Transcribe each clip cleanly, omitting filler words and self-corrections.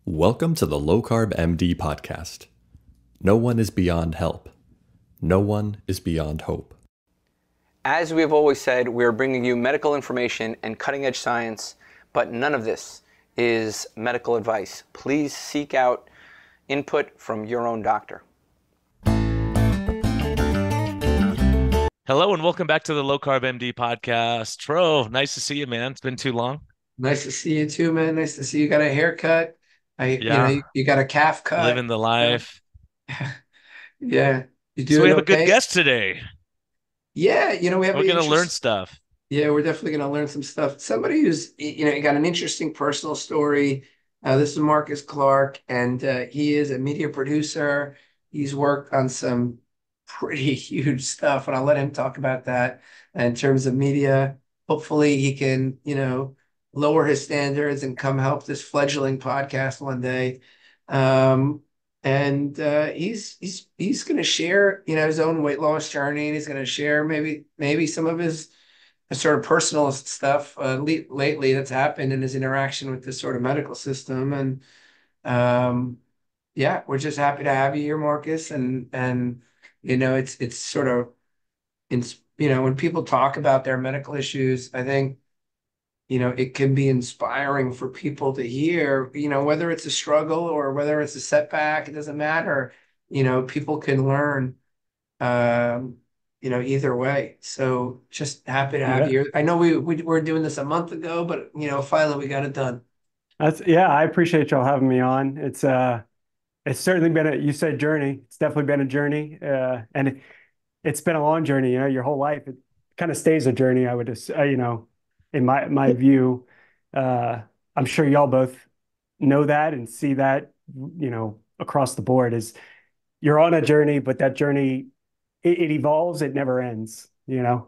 Welcome to the LowCarbMD Podcast. No one is beyond help. No one is beyond hope. As we have always said, we are bringing you medical information and cutting-edge science, but none of this is medical advice. Please seek out input from your own doctor. Hello and welcome back to the LowCarbMD Podcast. Tro, nice to see you, man. It's been too long. Nice to see you too, man. Nice to see you got a haircut. Yeah, You got a calf cut. living the life. Yeah. You So we doing have a good okay? guest today. Yeah, we have We're an going to learn interest. stuff. Yeah, we're definitely going to learn some stuff. Somebody who's, got an interesting personal story. This is Marcus Clark, and he is a media producer. He's worked on some pretty huge stuff, and I'll let him talk about that in terms of media. Hopefully, he can, lower his standards and come help this fledgling podcast one day. And he's going to share, his own weight loss journey, and he's going to share maybe some of his sort of personal stuff lately that's happened in his interaction with this sort of medical system. And yeah, we're just happy to have you here, Marcus. And it's sort of when people talk about their medical issues, I think it can be inspiring for people to hear, whether it's a struggle or whether it's a setback, it doesn't matter. People can learn, either way. So just happy to have you here. I know we were doing this a month ago, but, finally we got it done. I appreciate y'all having me on. It's certainly been you said journey. It's definitely been a journey. And it's been a long journey, your whole life. It kind of stays a journey, I would just, in my view. I'm sure y'all both know that and see that, across the board is you're on a journey, but that journey, it evolves. It never ends. Yeah,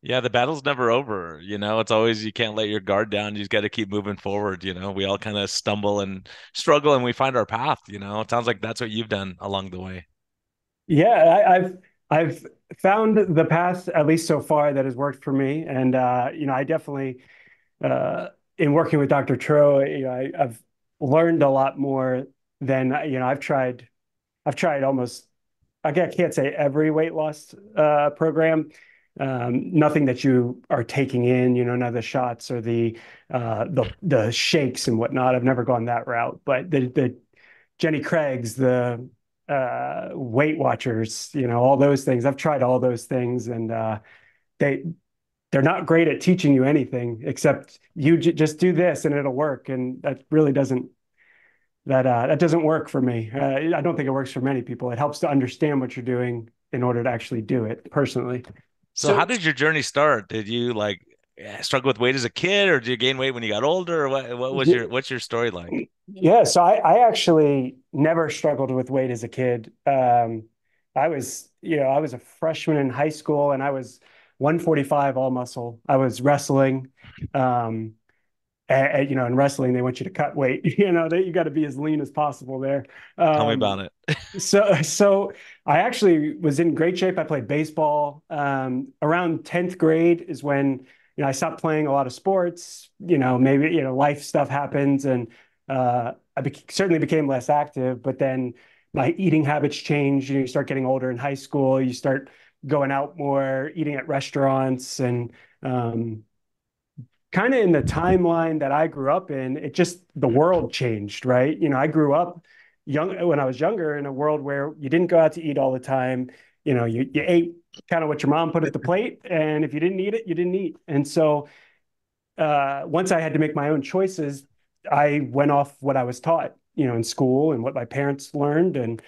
the battle's never over. It's always you can't let your guard down. You just got to keep moving forward. We all kind of stumble and struggle and we find our path. It sounds like that's what you've done along the way. Yeah, I've found the path, at least so far, that has worked for me. And I definitely in working with Dr. Tro, I've learned a lot more than I've tried almost, I can't say every weight loss program. Nothing that you are taking in, none of the shots or the shakes and whatnot. I've never gone that route, but the Jenny Craig's, the Weight Watchers, all those things. I've tried all those things, and they're not great at teaching you anything except you just do this and it'll work. And that really doesn't work for me. I don't think it works for many people. It helps to understand what you're doing in order to actually do it personally. So how did your journey start? Did you struggle with weight as a kid, or did you gain weight when you got older? Or what's your story like? Yeah, so I actually never struggled with weight as a kid. I was a freshman in high school and I was 145 all muscle. I was wrestling. In wrestling, they want you to cut weight. That you got to be as lean as possible there. Tell me about it. So I actually was in great shape. I played baseball. Around 10th grade is when I stopped playing a lot of sports. Maybe life stuff happens, and certainly became less active. But then my eating habits changed. You start getting older in high school. You start going out more, eating at restaurants, and kind of in the timeline that I grew up in, the world changed, right? I grew up when I was younger in a world where you didn't go out to eat all the time. You ate kind of what your mom put at the plate, and if you didn't eat it, you didn't eat. And so once I had to make my own choices, I went off what I was taught, in school and what my parents learned and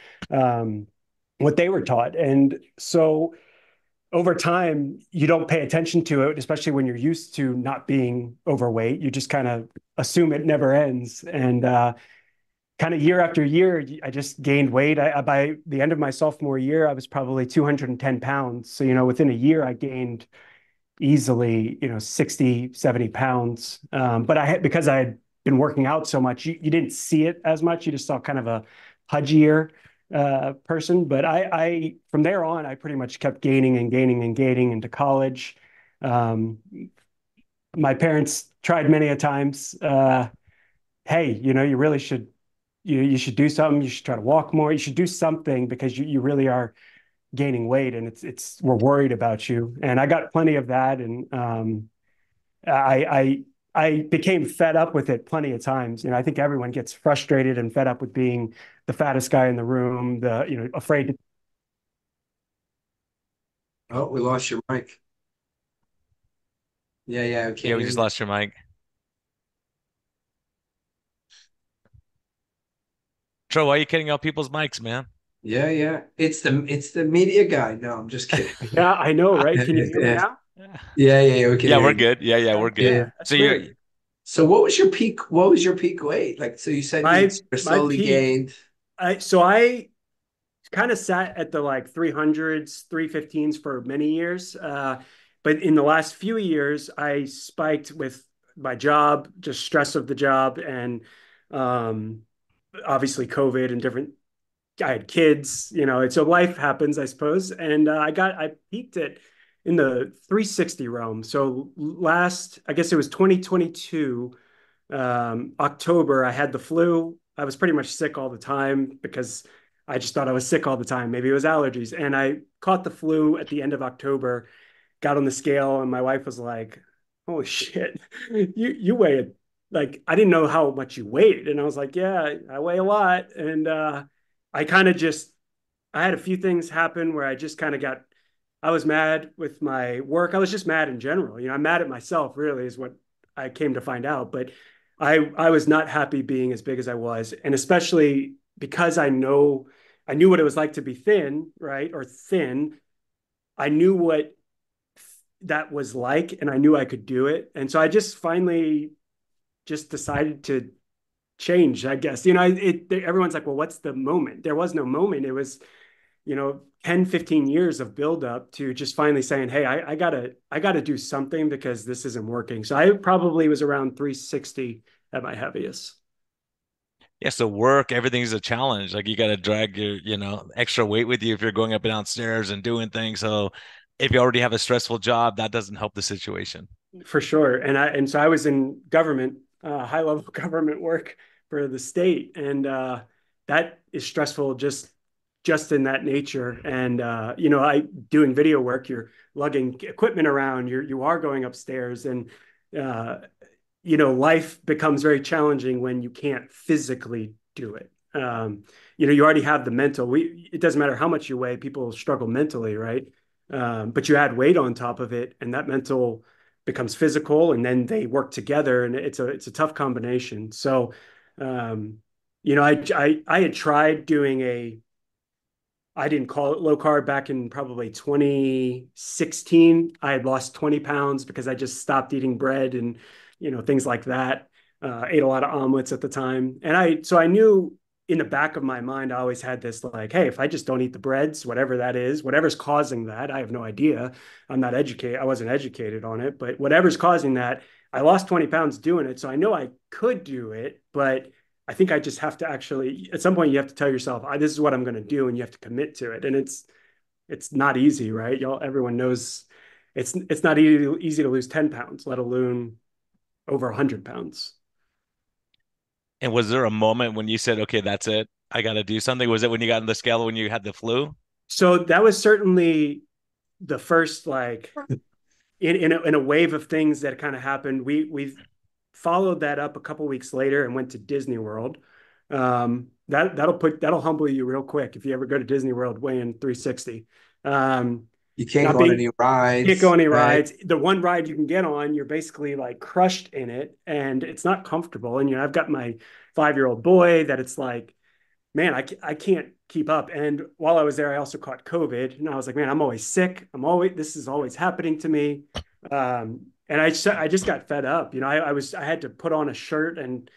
what they were taught. And so over time, you don't pay attention to it, especially when you're used to not being overweight. You just kind of assume it never ends. And kind of year after year, I just gained weight. By the end of my sophomore year, I was probably 210 pounds. So, within a year, I gained easily, 60, 70 pounds. But because I had been working out so much, you didn't see it as much. You just saw kind of a pudgier person. But I from there on, I pretty much kept gaining and gaining and gaining into college. My parents tried many a times hey, you really should, you should do something. You should try to walk more. You should do something because you really are gaining weight, and we're worried about you. And I got plenty of that, and I I became fed up with it plenty of times. I think everyone gets frustrated and fed up with being the fattest guy in the room, afraid to. Oh, we lost your mic. Yeah, yeah, I Yeah, can't we hear just you. lost your mic. Tro, why are you cutting out people's mics, man? Yeah, yeah. It's the media guy. No, I'm just kidding. Yeah, I know, right? Can you hear me Yeah, now? yeah, yeah, yeah, we can Yeah, hear we're you. good. Yeah, Yeah, we're good. Yeah. yeah, that's So you're weird. So what was your peak weight? Like, so you said you My sort of my slowly peak, gained. I kind of sat at the like 300s, 315s for many years. But in the last few years, I spiked with my job, just stress of the job, and um, obviously COVID and different. I had kids, and so life happens, I suppose. And I peaked it in the 360 realm. So I guess it was 2022, October, I had the flu. I was pretty much sick all the time because I just thought I was sick all the time. Maybe it was allergies. And I caught the flu at the end of October, got on the scale, and my wife was like, "Holy shit, you weigh it." Like, I didn't know how much you weighed. And I was like, "Yeah, I weigh a lot." And I kind of just I had a few things happen where I just kind of I was mad with my work. I was just mad in general. I'm mad at myself, really, is what I came to find out. But I was not happy being as big as I was. And especially because I knew what it was like to be thin, right? Or thin. I knew what that was like, and I knew I could do it. And so I just finally just decided to change, I guess. Everyone's like, well, what's the moment? There was no moment. It was 10, 15 years of buildup to just finally saying, hey, I gotta do something because this isn't working. So I probably was around 360 at my heaviest. Yeah, so work, everything's a challenge. Like you got to drag your, extra weight with you if you're going up and down stairs and doing things. So if you already have a stressful job, that doesn't help the situation. For sure. And so I was in government, high level government work for the state. And that is stressful just in that nature. And I doing video work, you're lugging equipment around, you are going upstairs, and uh, life becomes very challenging when you can't physically do it. You already have the mental. It doesn't matter how much you weigh, people struggle mentally, right? But you add weight on top of it, and that mental becomes physical, and then they work together, and it's a tough combination. So, um, I had tried doing I didn't call it low carb back in probably 2016. I had lost 20 pounds because I just stopped eating bread and, things like that. Ate a lot of omelets at the time. So I knew in the back of my mind, I always had this like, hey, if I just don't eat the breads, whatever that is, whatever's causing that, I have no idea. I'm not educated. I wasn't educated on it, but whatever's causing that, I lost 20 pounds doing it. So I know I could do it, but I think I just have to actually, at some point, you have to tell yourself, this is what I'm going to do, and you have to commit to it. And it's not easy, right? Everyone knows it's not easy to lose 10 pounds, let alone over 100 pounds. And was there a moment when you said, okay, that's it, I got to do something? Was it when you got on the scale when you had the flu? So that was certainly the first, like, in a wave of things that kind of happened. We followed that up a couple weeks later and went to Disney World. That'll humble you real quick if you ever go to Disney World weighing 360. Um, You can't not go on being any Can't go rides, any right? rides. The one ride you can get on, you're basically like crushed in it, and it's not comfortable. And I've got my 5-year-old boy that it's like, man, I can't keep up. And while I was there, I also caught COVID, and I was like, man, I'm always sick. This is always happening to me. And I just got fed up. I had to put on a shirt, and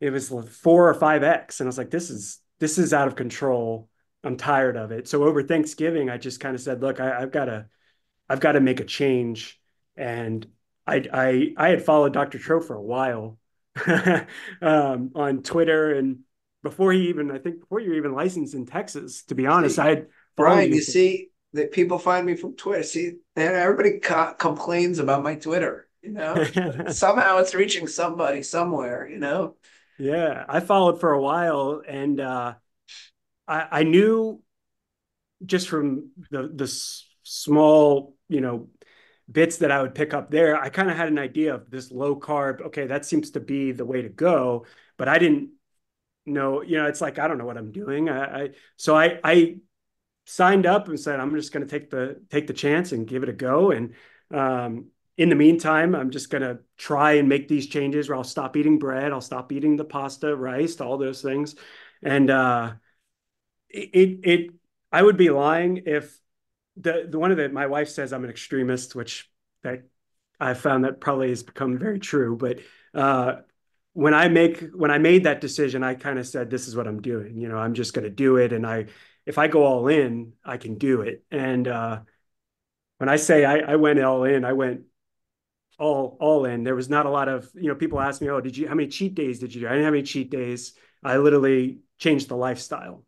it was 4 or 5X, and I was like, this is out of control. I'm tired of it. So over Thanksgiving, I just kind of said, look, I've got to make a change. And I had followed Dr. Tro for a while on Twitter, and I think before you were even licensed in Texas, to be honest, See, I had followed Brian, you. you see that people find me from Twitter. See, and everybody complains about my Twitter, but somehow it's reaching somebody somewhere. Yeah, I followed for a while, and I knew just from the small, bits that I would pick up there, I kind of had an idea of this low carb. Okay, that seems to be the way to go, but I didn't know, it's like I don't know what I'm doing. So I signed up and said I'm just going to take the chance and give it a go. And in the meantime, I'm just going to try and make these changes where I'll stop eating bread, I'll stop eating the pasta, rice, all those things. And it I would be lying if the one of the my wife says I'm an extremist, which that I found that probably has become very true. But uh, when I made that decision, I kind of said, this is what I'm doing. I'm just going to do it. And if I go all in, I can do it. And when I say I went all in, I went all in. There was not a lot of, people ask me, oh, how many cheat days did you do? I didn't have any cheat days. I literally changed the lifestyle,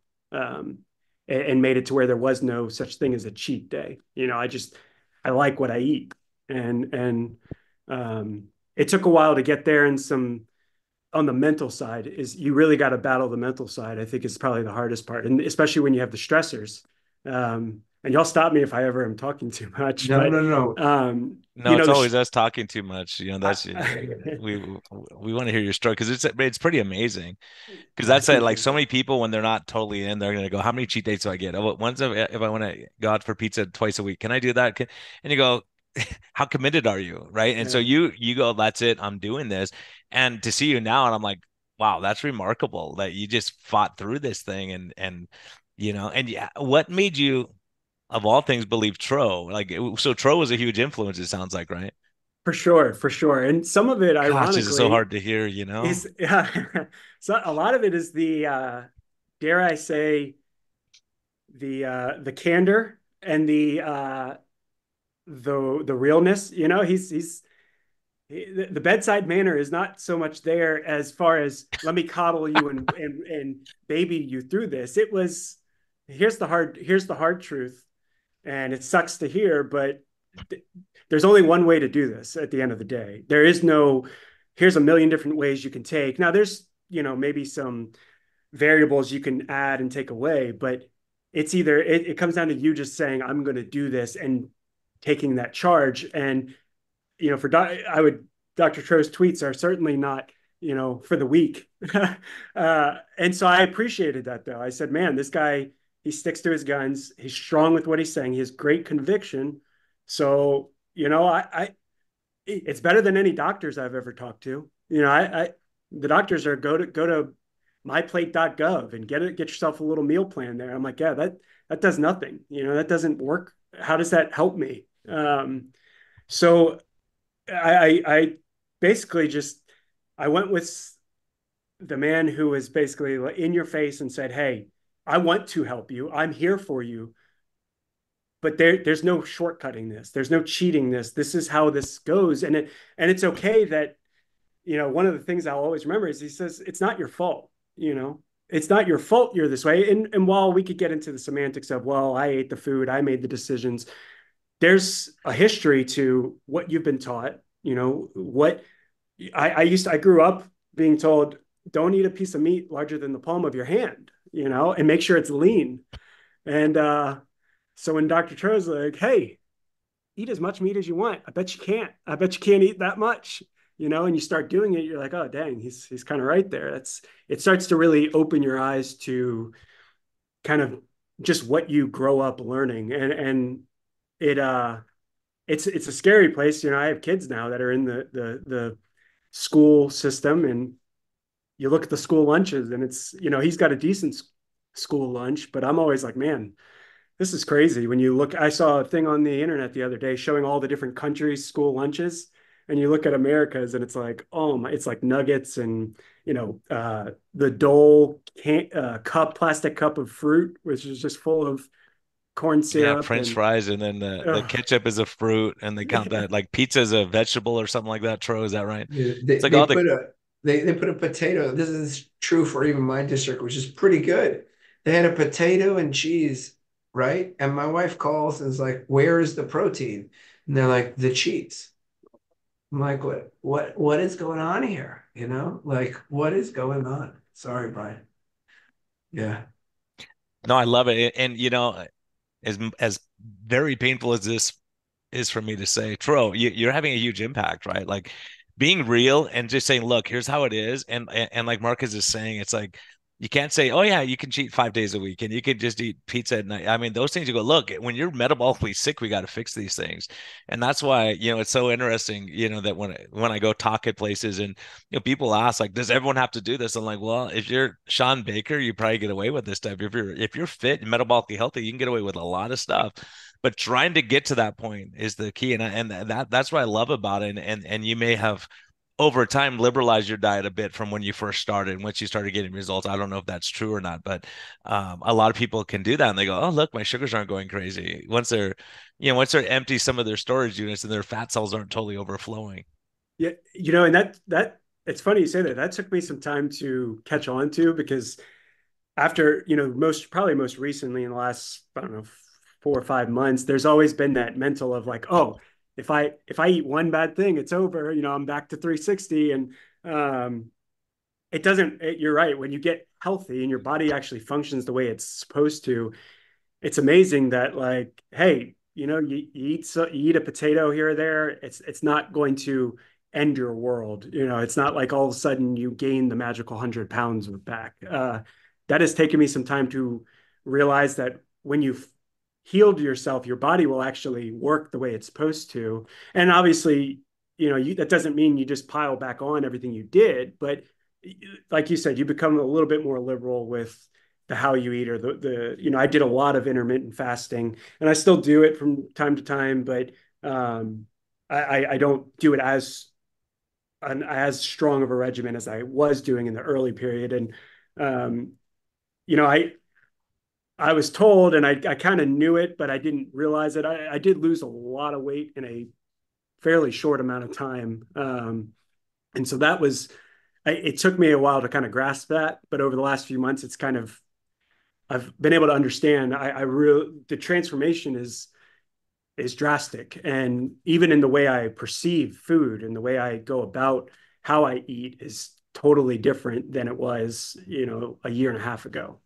and made it to where there was no such thing as a cheat day. I like what I eat. And it took a while to get there. And on the mental side is you really got to battle the mental side. I think is probably the hardest part. And especially when you have the stressors. And y'all stop me if I ever am talking too much, No, but no, no. No, it's the always us talking too much. That's I, we want to hear your story because it's pretty amazing. Because I that's it. Like appreciate so that. many people, when they're not totally in, they're gonna go, "How many cheat days do I get? Oh, when's if I want to go out for pizza twice a week, can I do that?" And you go, "How committed are you?" Right? And so Yeah, you go, "That's it. I'm doing this." And to see you now, and I'm like, "Wow, that's remarkable that you just fought through this thing." And yeah, what made you, of all things, believe Tro? So Tro was a huge influence. It sounds like, right? for sure, for sure. And some of it, Gosh, this is so ironically, hard to hear. is so a lot of it is the dare I say the candor and the realness. The bedside manner is not so much there as far as let me coddle you and baby you through this. It was here's the hard truth, and it sucks to hear, but there's only one way to do this at the end of the day. There is no here's a million different ways you can take. Now there's maybe some variables you can add and take away, but it's either it comes down to you just saying I'm going to do this and taking that charge. And for I would Dr. Tro's tweets are certainly not for the weak. And so I appreciated that though. I said, man, this guy, he sticks to his guns. He's strong with what he's saying. He has great conviction. So I it's better than any doctors I've ever talked to. The doctors are go to myplate.gov and get yourself a little meal plan there. I'm like, yeah, that does nothing. That doesn't work. How does that help me? So I basically just I went with the man who was basically in your face and said, hey, I want to help you. I'm here for you. But there's no shortcutting this. There's no cheating this. This is how this goes. And it's okay that, one of the things I'll always remember is he says, it's not your fault. It's not your fault you're this way. And while we could get into the semantics of, well, I ate the food, I made the decisions, there's a history to what you've been taught. What I grew up being told, don't eat a piece of meat larger than the palm of your hand, and make sure it's lean. And so when Dr. Tro's like, hey, eat as much meat as you want. I bet you can't. I bet you can't eat that much. And you start doing it, you're like, oh dang, he's kind of right there. It starts to really open your eyes to kind of just what you grow up learning. And it it's a scary place. I have kids now that are in the school system, and you look at the school lunches, and it's he's got a decent school lunch, but I'm always like, man, this is crazy. When you look, I saw a thing on the internet the other day showing all the different countries' school lunches, and you look at America's, and it's like, oh my, it's like nuggets and the Dole plastic cup of fruit, which is just full of corn Yeah, syrup French and fries, and then the uh, ketchup is a fruit, and they count that like pizza is a vegetable or something like that. Tro, is that right? Yeah, It's like all the they put a potato. This is true for even my district, which is pretty good. They had a potato and cheese, right? And my wife calls and is like, "Where is the protein?" And they're like, "The cheese." I'm like, "What is going on here?" Like what is going on? Sorry, Brian. Yeah. No, I love it. And as very painful as this is for me to say, Tro, you're having a huge impact, right? Like being real and just saying, look, here's how it is. And like Marcus is saying, it's like you can't say, oh yeah, you can cheat 5 days a week and you can just eat pizza at night. I mean, those things you go, look, when you're metabolically sick, we got to fix these things. And that's why, it's so interesting, that when I go talk at places and people ask, like, does everyone have to do this? I'm like, well, if you're Sean Baker, you probably get away with this stuff. If you're fit and metabolically healthy, you can get away with a lot of stuff. But trying to get to that point is the key, and that's what I love about it. And you may have over time liberalized your diet a bit from when you first started. Once you started getting results, I don't know if that's true or not, but a lot of people can do that, and they go, "Oh, look, my sugars aren't going crazy." Once they're empty some of their storage units and their fat cells aren't totally overflowing. Yeah, and that it's funny you say that. That took me some time to catch on to because after, most recently in the last, I don't know, 4 or 5 months, there's always been that mental of like, oh, if I eat one bad thing, it's over. I'm back to 360. And it doesn't, you're right. When you get healthy and your body actually functions the way it's supposed to, it's amazing that like, hey, you eat a potato here or there. It's not going to end your world. It's not like all of a sudden you gain the magical 100 pounds back. That has taken me some time to realize that when you've healed yourself, your body will actually work the way it's supposed to. And obviously, that doesn't mean you just pile back on everything you did, but like you said, you become a little bit more liberal with the how you eat or I did a lot of intermittent fasting and I still do it from time to time, but I don't do it as strong of a regimen as I was doing in the early period. And um, you know, I was told, and I kind of knew it, but I didn't realize it. I did lose a lot of weight in a fairly short amount of time, and so it took me a while to kind of grasp that. But over the last few months, I've been able to understand. I really the transformation is drastic, and even in the way I perceive food and the way I go about how I eat is totally different than it was, a year and a half ago.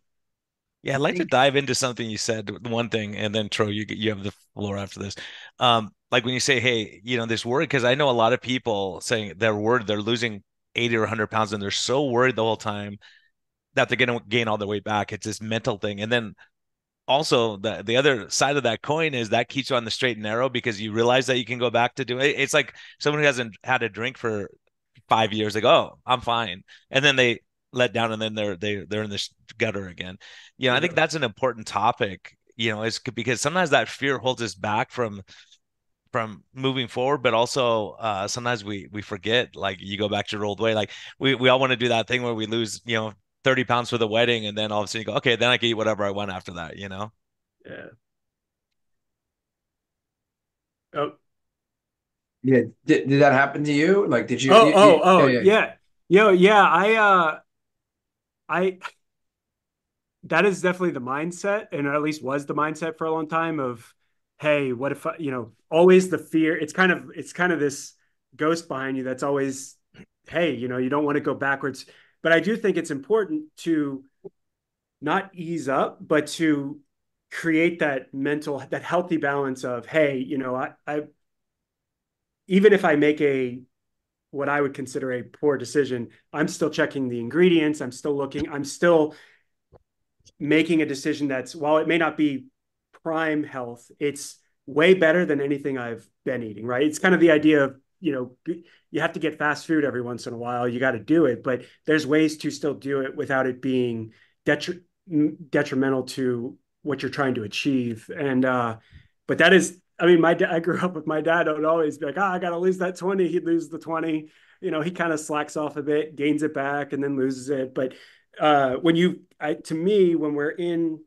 Yeah, I'd like to dive into something you said, one thing, and then Tro, you have the floor after this. Like when you say, hey, this worry, because I know a lot of people saying they're worried they're losing 80 or 100 pounds and they're so worried the whole time that they're going to gain all their weight back. It's this mental thing. And then also the other side of that coin is that keeps you on the straight and narrow because you realize that you can go back to doing it. It's like someone who hasn't had a drink for 5 years, they go, oh, I'm fine. And then they let down and then they're in this gutter again. I think that's an important topic, is because sometimes that fear holds us back from moving forward, but also sometimes we forget, like you go back to your old way. Like we all want to do that thing where we lose, 30 pounds for the wedding, and then all of a sudden you go, okay, then I can eat whatever I want after that. Yeah. Oh, Yeah. Did that happen to you? Like, did you? oh, Yeah, yeah. yeah. Yeah. I that is definitely the mindset, and at least was the mindset for a long time of, hey, what if always the fear. It's kind of this ghost behind you that's always, hey, you don't want to go backwards. But I do think it's important to not ease up, but to create that healthy balance of, hey, I even if I make what I would consider a poor decision, I'm still checking the ingredients. I'm still making a decision that's, while it may not be prime health, it's way better than anything I've been eating, right? It's kind of the idea of, you have to get fast food every once in a while. You got to do it, but there's ways to still do it without it being detrimental to what you're trying to achieve. But that is, I mean, I grew up with my dad would always be like, I got to lose that 20. He'd lose the 20. He kind of slacks off a bit, gains it back, and then loses it. But to me, when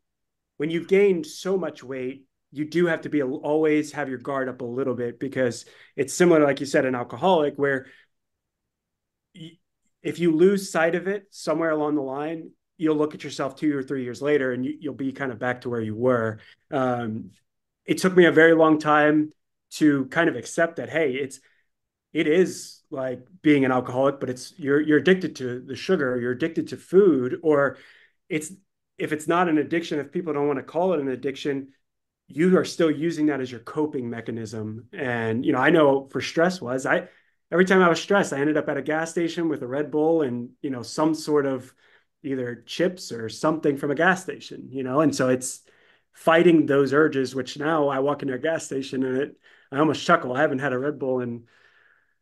you've gained so much weight, you do have to always have your guard up a little bit, because it's similar, like you said, an alcoholic, where if you lose sight of it somewhere along the line, you'll look at yourself 2 or 3 years later and you'll be kind of back to where you were. It took me a very long time to kind of accept that, hey, it is like being an alcoholic, but it's you're addicted to the sugar, you're addicted to food, or it's if it's not an addiction, if people don't want to call it an addiction, you are still using that as your coping mechanism. And I know for stress was I every time I was stressed, I ended up at a gas station with a Red Bull and some sort of either chips or something from a gas station, and so it's fighting those urges, which now I walk into a gas station and I almost chuckle. I haven't had a Red Bull in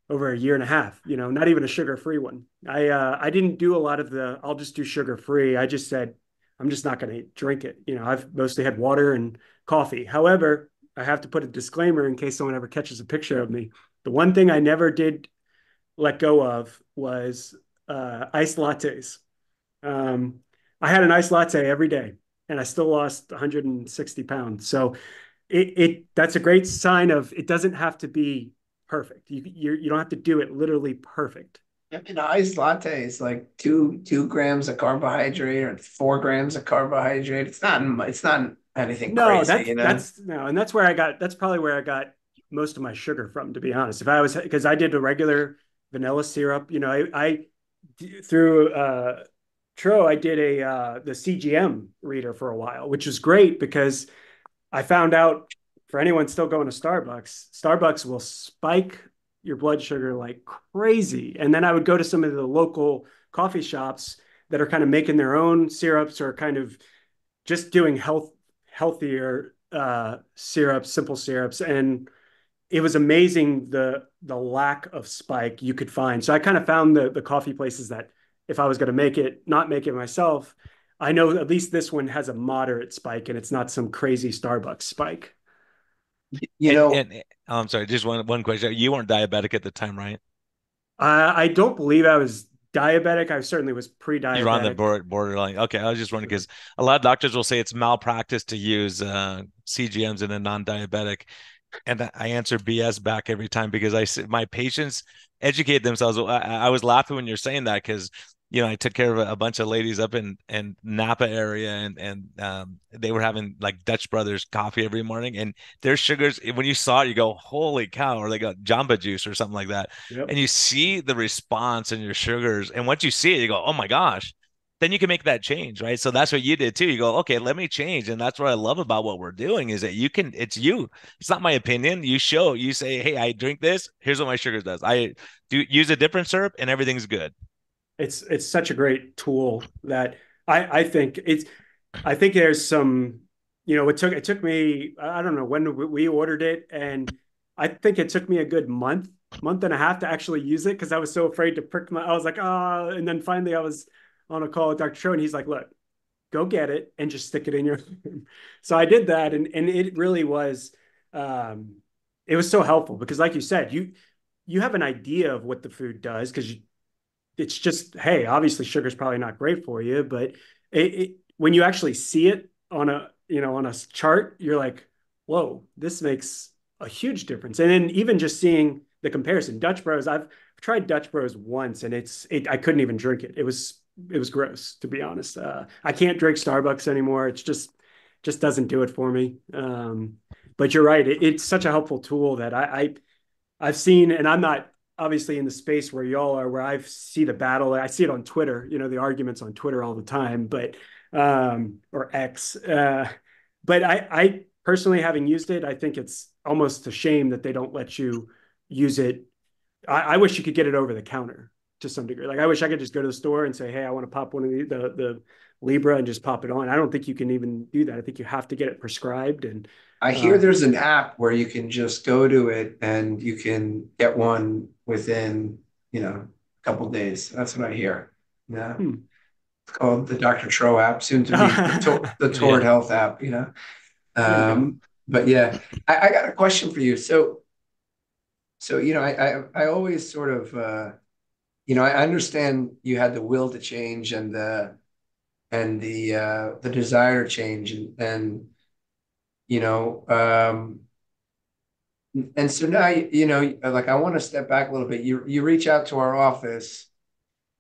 over a year and a half, not even a sugar-free one. I didn't do a lot of the I'll just do sugar-free. I just said I'm just not going to drink it. I've mostly had water and coffee. However, I have to put a disclaimer in case someone ever catches a picture of me. The one thing I never did let go of was iced lattes. I had an iced latte every day and I still lost 160 pounds. So that's a great sign of it doesn't have to be perfect. You don't have to do it literally perfect. An iced latte is like two grams of carbohydrate or 4 grams of carbohydrate. It's not anything No, crazy, that's no, and that's probably where I got most of my sugar from, to be honest. If I was because I did a regular vanilla syrup, I through Tro, I did the CGM reader for a while, which was great because I found out for anyone still going to Starbucks will spike your blood sugar like crazy. And then I would go to some of the local coffee shops that are kind of making their own syrups or kind of just doing healthier syrups, simple syrups. And it was amazing the lack of spike you could find. So I kind of found the coffee places that if I was going to not make it myself, I know at least this one has a moderate spike and it's not some crazy Starbucks spike. you And know. and I'm sorry, just one question. You weren't diabetic at the time, right? I don't believe I was diabetic. I certainly was You're on the pre-diabetic. borderline. Okay, I was just wondering because a lot of doctors will say it's malpractice to use CGMs in a non-diabetic, and I answer BS back every time because my patients educate themselves. I was laughing when you're saying that because I took care of a bunch of ladies up in Napa area, and they were having like Dutch Brothers coffee every morning, and their sugars. When you saw it, you go, "Holy cow!" Or they got Jamba Juice or something like that, Yep. and you see the response in your sugars, and once you see it, you go, "Oh my gosh." Then you can make that change, right? So that's what you did too. You go, okay, let me change. And that's what I love about what we're doing is that it's you. It's not my opinion. You say, hey, I drink this. Here's what my sugar does. I do use a different syrup and everything's good. It's such a great tool that I think there's some, it took me, I don't know when we ordered it. And I think it took me a good month and a half to actually use it because I was so afraid to I was like, oh, and then finally I was on a call with Dr. Cho and he's like, look, go get it and just stick it in your so I did that and it really was um it was so helpful because like you said, you have an idea of what the food does because it's just, hey, obviously sugar is probably not great for you, but when you actually see it on a chart, you're like, whoa, this makes a huge difference. And then even just seeing the comparison, Dutch Bros, I've tried Dutch Bros once, and I couldn't even drink it. It was gross, to be honest. I can't drink Starbucks anymore. It's just doesn't do it for me. But you're right. It's such a helpful tool that I've seen, and I'm not obviously in the space where y'all are, where I see the battle. I see it on Twitter, the arguments on Twitter all the time, but or X. But I personally, having used it, I think it's almost a shame that they don't let you use it. I wish you could get it over the counter to some degree. Like I wish I could just go to the store and say, hey, I want to pop one of the Libra and just pop it on. I don't think you can even do that. I think you have to get it prescribed. And I hear there's an app where you can just go to it and you can get one within, a couple of days. That's what I hear. Yeah. It's called the Dr. Tro app, soon to be the Toward Yeah. Health app, But yeah, I got a question for you. So, I always sort of, I understand you had the will to change and the desire to change and you know, and so now, like I want to step back a little bit. You reach out to our office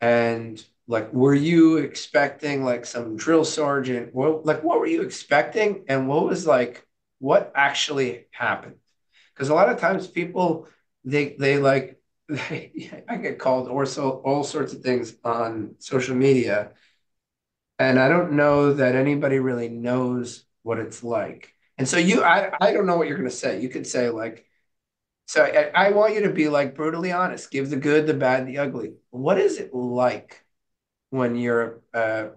and like, were you expecting like some drill sergeant? What were you expecting? And what actually happened? Because a lot of times people, they like, I get called all sorts of things on social media, and I don't know that anybody really knows what it's like. And so I don't know what you're going to say. You could say like, so I want you to be like brutally honest, give the good, the bad, the ugly. What is it like when you're, a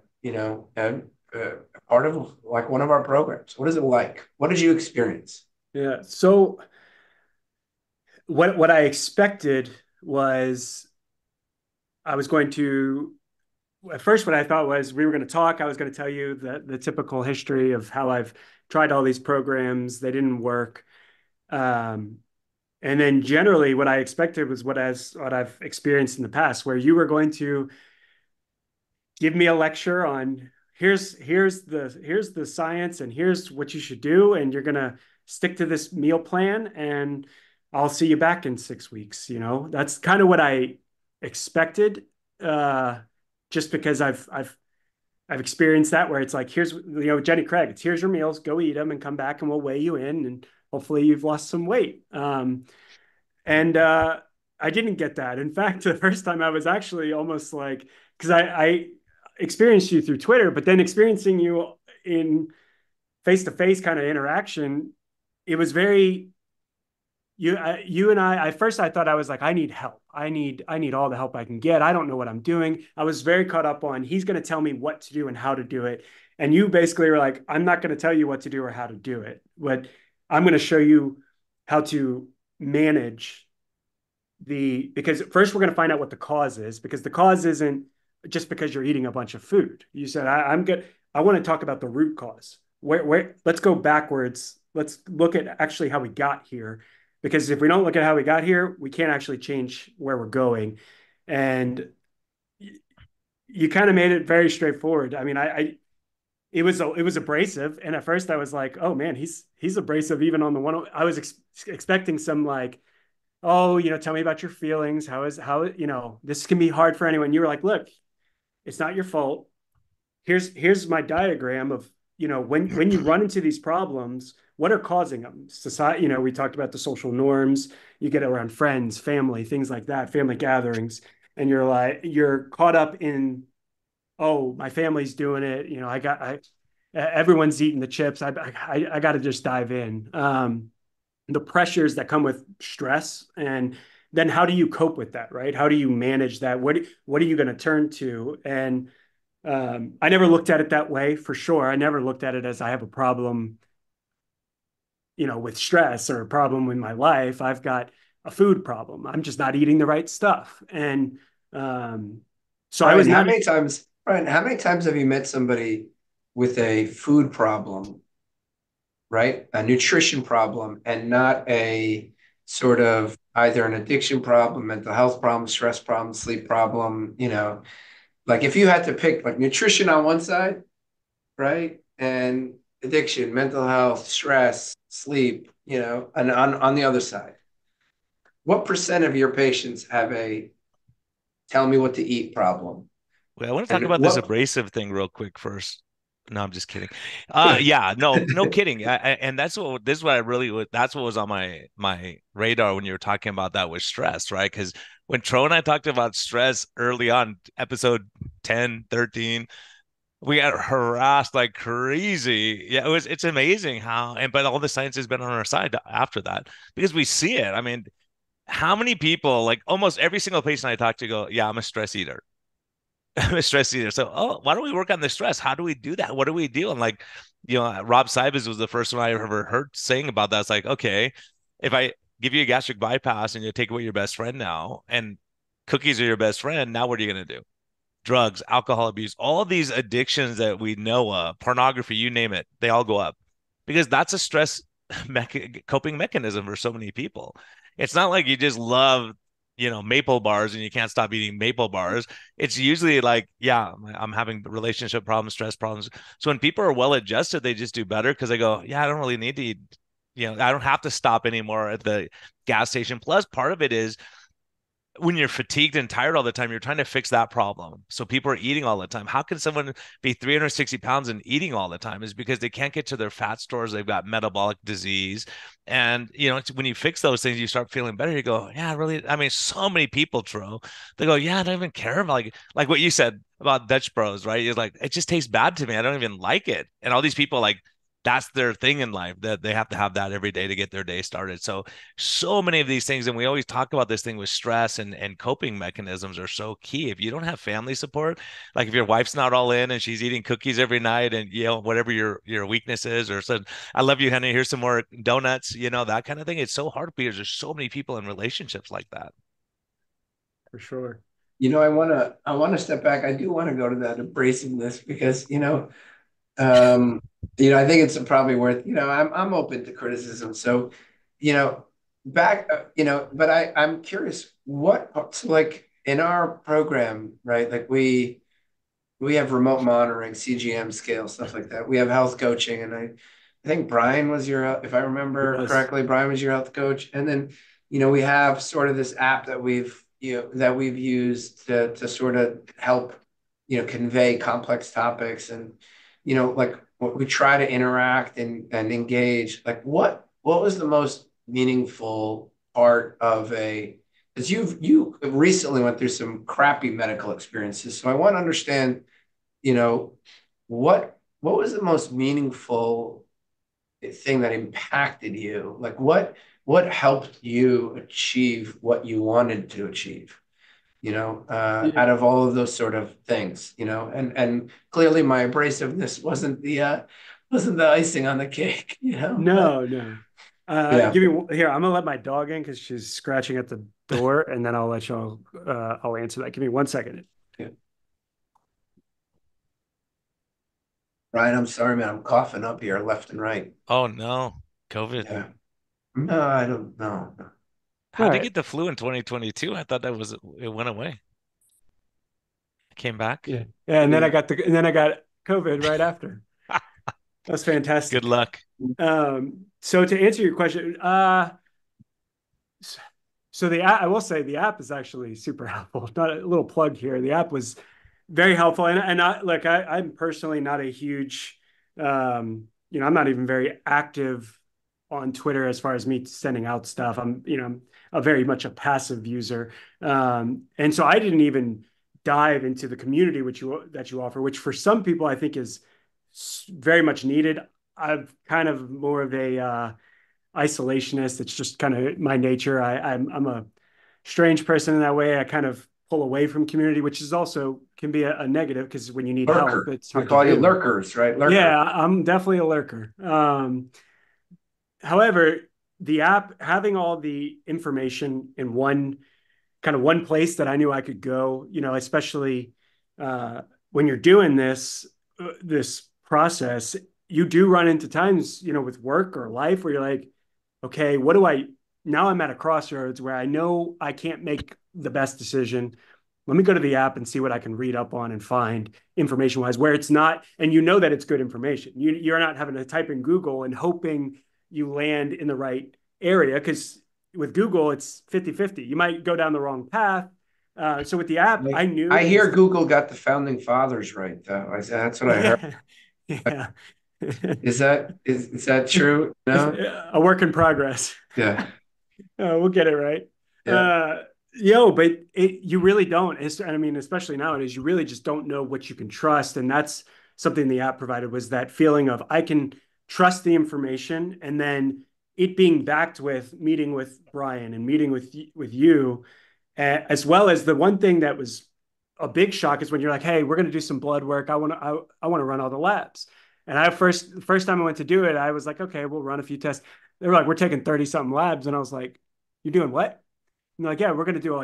part of like one of our programs? What is it like? What did you experience? Yeah. So what I expected was I was going to at first what I thought was we were going to talk. I was going to tell you the typical history of how I've tried all these programs. They didn't work. Um, and then generally what I expected was what I've experienced in the past, where you were going to give me a lecture on here's the science and here's what you should do, and you're going to stick to this meal plan, and I'll see you back in 6 weeks. That's kind of what I expected, just because I've experienced that, where it's like, here's, Jenny Craig, it's here's your meals, go eat them and come back and we'll weigh you in and hopefully you've lost some weight. And I didn't get that. In fact, the first time I was actually almost like, because I experienced you through Twitter, but then experiencing you in face-to-face kind of interaction, it was very, you and I, at first I thought I was like, I need help. I need all the help I can get. I don't know what I'm doing. I was very caught up on, he's going to tell me what to do and how to do it. And you basically were like, I'm not going to tell you what to do or how to do it, but I'm going to show you how to manage because first we're going to find out what the cause is, because the cause isn't just because you're eating a bunch of food. You said, I'm good. I want to talk about the root cause. Let's go backwards. Let's look at actually how we got here, because if we don't look at how we got here, we can't actually change where we're going. And you kind of made it very straightforward. I mean, it was abrasive, and at first I was like, oh man, he's abrasive even on the one. I was expecting some like, oh, tell me about your feelings. How this can be hard for anyone. You were like, look, it's not your fault. Here's my diagram of, when you run into these problems, what are causing them? Society, we talked about the social norms you get around friends, family, things like that, family gatherings, and you're caught up in, oh, my family's doing it. Everyone's eating the chips. I got to just dive in. The pressures that come with stress, and then how do you cope with that, right? How do you manage that? What are you going to turn to? And I never looked at it that way, for sure. I never looked at it as I have a problem, with stress, or a problem in my life. I've got a food problem. I'm just not eating the right stuff. And so I was how many times, Brian, how many times have you met somebody with a food problem, right? A nutrition problem, and not a sort of either an addiction problem, mental health problem, stress problem, sleep problem, like if you had to pick like nutrition on one side, right? And addiction, mental health, stress, sleep, and on the other side, what percent of your patients have a tell me what to eat problem? Wait, I want to talk And about this what, abrasive thing real quick first. No, I'm just kidding. Yeah, no kidding. And that's that's what was on my radar when you were talking about that, was stress, right? Because when Tro and I talked about stress early on, episode 10, 13, we got harassed like crazy. Yeah, it's amazing but all the science has been on our side after that, because we see it. I mean, how many people, like almost every single patient I talk to, go, yeah, I'm a stress eater. I'm a stress eater. So, why don't we work on the stress? How do we do that? What do we do? And like, Rob Sybes was the first one I ever heard saying about that. It's like, okay, if I give you a gastric bypass and you take away your best friend now, and cookies are your best friend, now what are you going to do? Drugs, alcohol abuse, all these addictions that we know of, pornography, you name it, they all go up, because that's a stress coping mechanism for so many people. It's not like you just love, maple bars and you can't stop eating maple bars. It's usually like, yeah, I'm having relationship problems, stress problems. So when people are well adjusted, they just do better, because they go, yeah, I don't really need to eat, I don't have to stop anymore at the gas station. Plus, part of it is when you're fatigued and tired all the time, you're trying to fix that problem. So people are eating all the time. How can someone be 360 pounds and eating all the time? Is because they can't get to their fat stores. They've got metabolic disease. And, when you fix those things, you start feeling better. You go, yeah, really. I mean, so many people, Tro, they go, yeah, I don't even care about like what you said about Dutch Bros, right? You're like, it just tastes bad to me. I don't even like it. And all these people like, that's their thing in life, that they have to have that every day to get their day started. So many of these things, and we always talk about this thing with stress and coping mechanisms are so key. If you don't have family support, like if your wife's not all in and she's eating cookies every night and whatever your weakness is, or said, I love you, honey, here's some more donuts, that kind of thing. It's so hard because there's so many people in relationships like that. For sure. I want to step back. I do want to go to that abrasiveness because, I think it's probably worth, I'm open to criticism. So, back, but I'm curious so like in our program, right? Like we have remote monitoring, CGM scale, stuff like that. We have health coaching. And I think Brian was if I remember correctly, Brian was your health coach. And then, we have sort of this app that we've used to sort of help, convey complex topics and, like what we try to interact and engage. Like what was the most meaningful part of because you recently went through some crappy medical experiences. So I want to understand, what was the most meaningful thing that impacted you? Like what helped you achieve what you wanted to achieve? Out of all of those sort of things, and clearly my abrasiveness wasn't the icing on the cake, No. Give me here. I'm gonna let my dog in because she's scratching at the door, and then I'll let y'all. I'll answer that. Give me 1 second. Yeah. Ryan, I'm sorry, man. I'm coughing up here left and right. Oh no, COVID. Yeah. No, I don't know. How did you get the flu in 2022? I thought it went away. It came back. Yeah. And then I got COVID right after. That's fantastic. Good luck. So to answer your question, so the app, I will say the app is actually super helpful. Not a little plug here. The app was very helpful. And I'm personally not a huge, I'm not even very active on Twitter as far as me sending out stuff. I'm very much a passive user. And so I didn't even dive into the community that you offer, which for some people I think is very much needed. I've kind of more of a isolationist. It's just kind of my nature. I'm a strange person in that way. I kind of pull away from community, which is also can be a negative because when you need help, it's hard. We call you lurkers, right? Lurker. Yeah, I'm definitely a lurker. However, the app having all the information in one place that I knew I could go, especially when you're doing this process, you do run into times, with work or life where you're like, okay, now I'm at a crossroads where I know I can't make the best decision. Let me go to the app and see what I can read up on and find information wise where it's not, and that it's good information. You're not having to type in Google and hoping you land in the right area because with Google, it's 50-50. You might go down the wrong path. So with the app, I hear Google got the founding fathers right, though. That's what I heard. Yeah. Is that true? No? A work in progress. Yeah. We'll get it right. Yeah. But you really don't. Especially nowadays, you really just don't know what you can trust. And that's something the app provided, was that feeling of I can trust the information, and then it being backed with meeting with Brian and meeting with you, as well as the one thing that was a big shock is when you're like, hey, we're going to do some blood work. I want to run all the labs. And the first time I went to do it, I was like, okay, we'll run a few tests. They were like, we're taking 30 something labs. And I was like, you're doing what? And like, yeah, we're going to do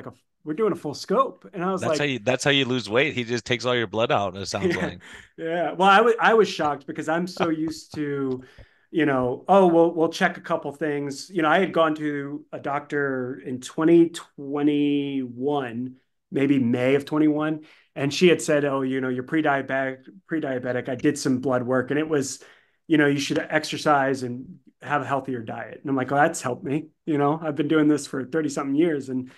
we're doing a full scope. And I was that's how you lose weight. He just takes all your blood out. It sounds like. Yeah. Well, I was shocked because I'm so used to, we'll check a couple things. I had gone to a doctor in 2021, maybe May of 21. And she had said, oh, you're pre-diabetic. I did some blood work and it was, you should exercise and have a healthier diet. And I'm like, well, that's helped me. I've been doing this for 30 something years. And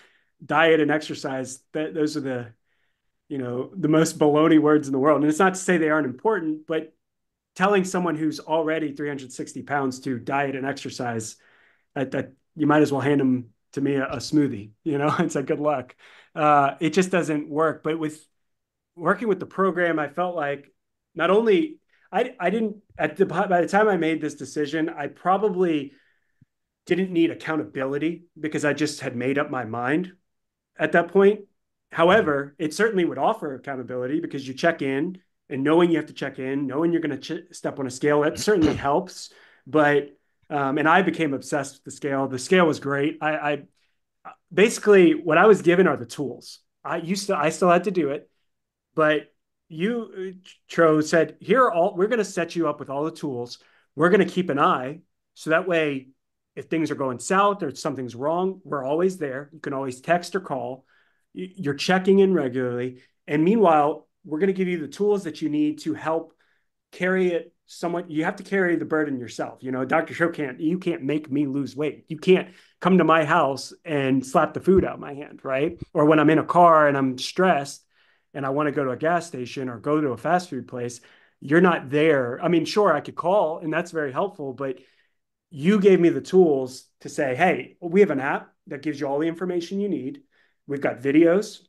diet and exercise, those are the most baloney words in the world. And it's not to say they aren't important, but telling someone who's already 360 pounds to diet and exercise, that you might as well hand them to me a smoothie, it's like, good luck. It just doesn't work. But with working with the program, I felt like not only I didn't by the time I made this decision, I probably didn't need accountability because I just had made up my mind at that point. However, it certainly would offer accountability because you check in, and knowing you have to check in, knowing you're going to step on a scale, that certainly helps. But and I became obsessed with the scale. The scale was great. I basically, what I was given are the tools. I still had to do it, but you, Tro, said, we're going to set you up with all the tools. We're going to keep an eye, so that way, if things are going south or something's wrong, we're always there. You can always text or call. You're checking in regularly. And meanwhile, we're going to give you the tools that you need to help carry it somewhat. You have to carry the burden yourself. Dr. Show you can't make me lose weight. You can't come to my house and slap the food out of my hand, right? Or when I'm in a car and I'm stressed and I want to go to a gas station or go to a fast food place, you're not there. I mean, sure, I could call and that's very helpful, but you gave me the tools to say, hey, we have an app that gives you all the information you need. We've got videos.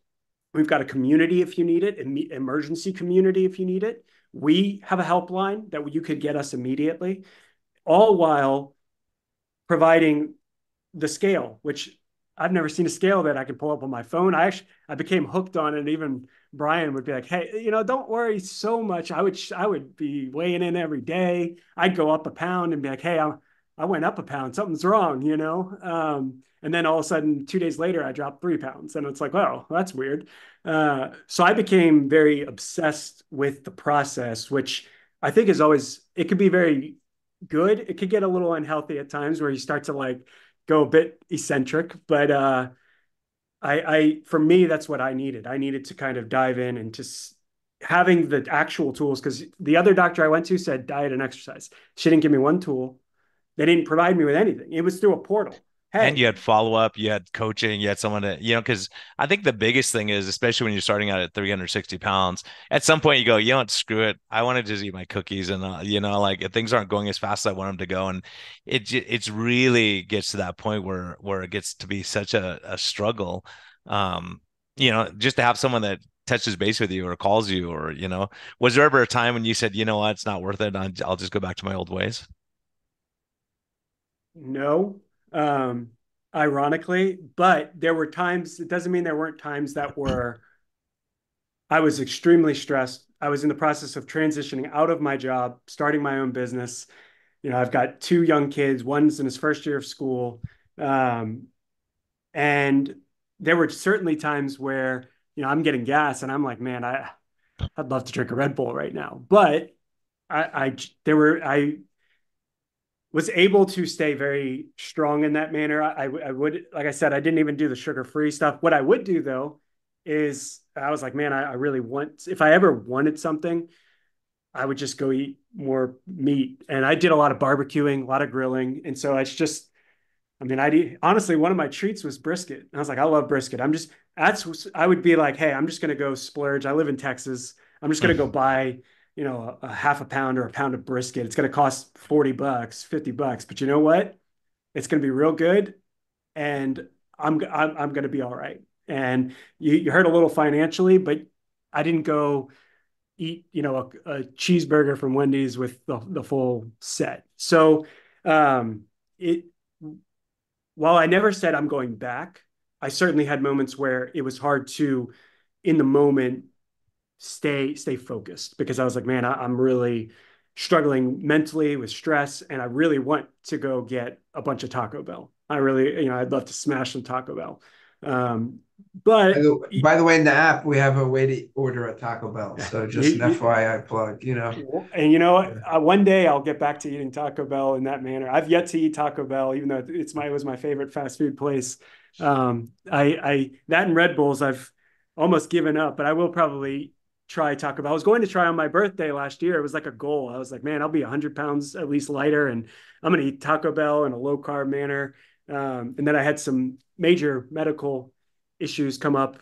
We've got a community if you need it, an emergency community if you need it. We have a helpline that you could get us immediately, all while providing the scale, which I've never seen a scale that I can pull up on my phone. I became hooked on it. Even Brian would be like, hey, don't worry so much. I would be weighing in every day. I'd go up a pound and be like, hey, I went up a pound, something's wrong, and then all of a sudden 2 days later, I dropped 3 pounds and it's like, well, that's weird. So I became very obsessed with the process, which I think it could be very good. It could get a little unhealthy at times where you start to like go a bit eccentric, but for me, that's what I needed. I needed to kind of dive in and just having the actual tools, because the other doctor I went to said diet and exercise. She didn't give me one tool. They didn't provide me with anything. It was through a portal. Hey. And you had follow-up, you had coaching, you had someone to, because I think the biggest thing is, especially when you're starting out at 360 pounds, at some point you go, screw it. I want to just eat my cookies. And, like if things aren't going as fast as I want them to go. And it's really gets to that point where it gets to be such a struggle, just to have someone that touches base with you or calls you or, was there ever a time when you said, what, it's not worth it. I'll just go back to my old ways? No, ironically, but there were times, it doesn't mean there weren't times I was extremely stressed. I was in the process of transitioning out of my job, starting my own business. I've got 2 young kids. One's in his first year of school. And there were certainly times where, I'm getting gas and I'm like, man, I'd love to drink a Red Bull right now. But I was able to stay very strong in that manner. I would, like I said, I didn't even do the sugar-free stuff. What I would do though, is I was like, man, I really if I ever wanted something, I would just go eat more meat. And I did a lot of barbecuing, a lot of grilling. And so it's just, honestly, one of my treats was brisket. And I was like, I love brisket. I would be like, hey, I'm just going to go splurge. I live in Texas. I'm just going to go buy, a half a pound or a pound of brisket. It's going to cost $40, $50, but you know what? It's going to be real good. And I'm going to be all right. And you heard a little financially, but I didn't go eat, a cheeseburger from Wendy's with the full set. So, while I never said I'm going back, I certainly had moments where it was hard to, in the moment, stay focused, because I was like, man, I'm really struggling mentally with stress, and I really want to go get a bunch of Taco Bell. I really, I'd love to smash some Taco Bell. But by the way, in the app, we have a way to order a Taco Bell. So just an FYI plug, And one day I'll get back to eating Taco Bell in that manner. I've yet to eat Taco Bell, even though it was my favorite fast food place. That and Red Bulls, I've almost given up, but I will probably try Taco Bell. I was going to try on my birthday last year. It was like a goal. I was like, man, I'll be 100 pounds at least lighter, and I'm going to eat Taco Bell in a low carb manner. And then I had some major medical issues come up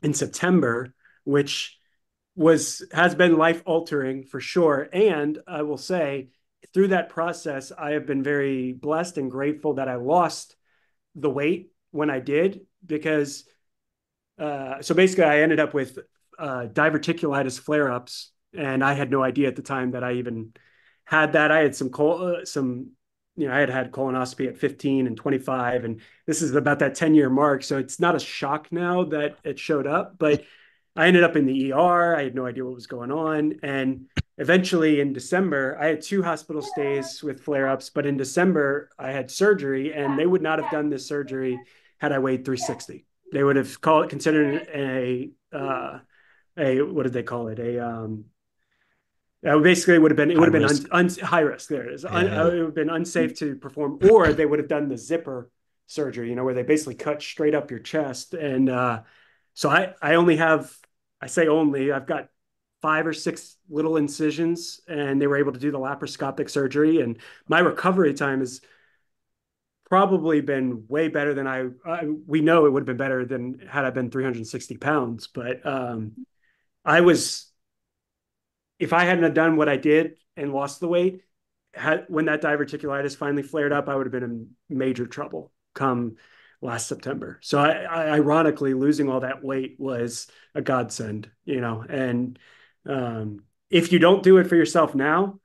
in September, which has been life altering for sure. And I will say, through that process, I have been very blessed and grateful that I lost the weight when I did, because so basically I ended up with diverticulitis flare-ups, and I had no idea at the time that I even had that. I had I had colonoscopy at 15 and 25, and this is about that 10-year mark. So it's not a shock now that it showed up, but I ended up in the ER. I had no idea what was going on. And eventually in December, I had 2 hospital stays with flare-ups, but in December I had surgery, and they would not have done this surgery had I weighed 360. They would have considered what did they call it? Basically it would have been high risk. There it is. It would have been unsafe to perform, or they would have done the zipper surgery, where they basically cut straight up your chest. And so I only have, I say only, I've got 5 or 6 little incisions, and they were able to do the laparoscopic surgery. And my recovery time has probably been way better than we know it would have been better than had I been 360 pounds. But if I hadn't have done what I did and lost the weight, when that diverticulitis finally flared up, I would have been in major trouble come last September. So ironically, losing all that weight was a godsend, and if you don't do it for yourself now,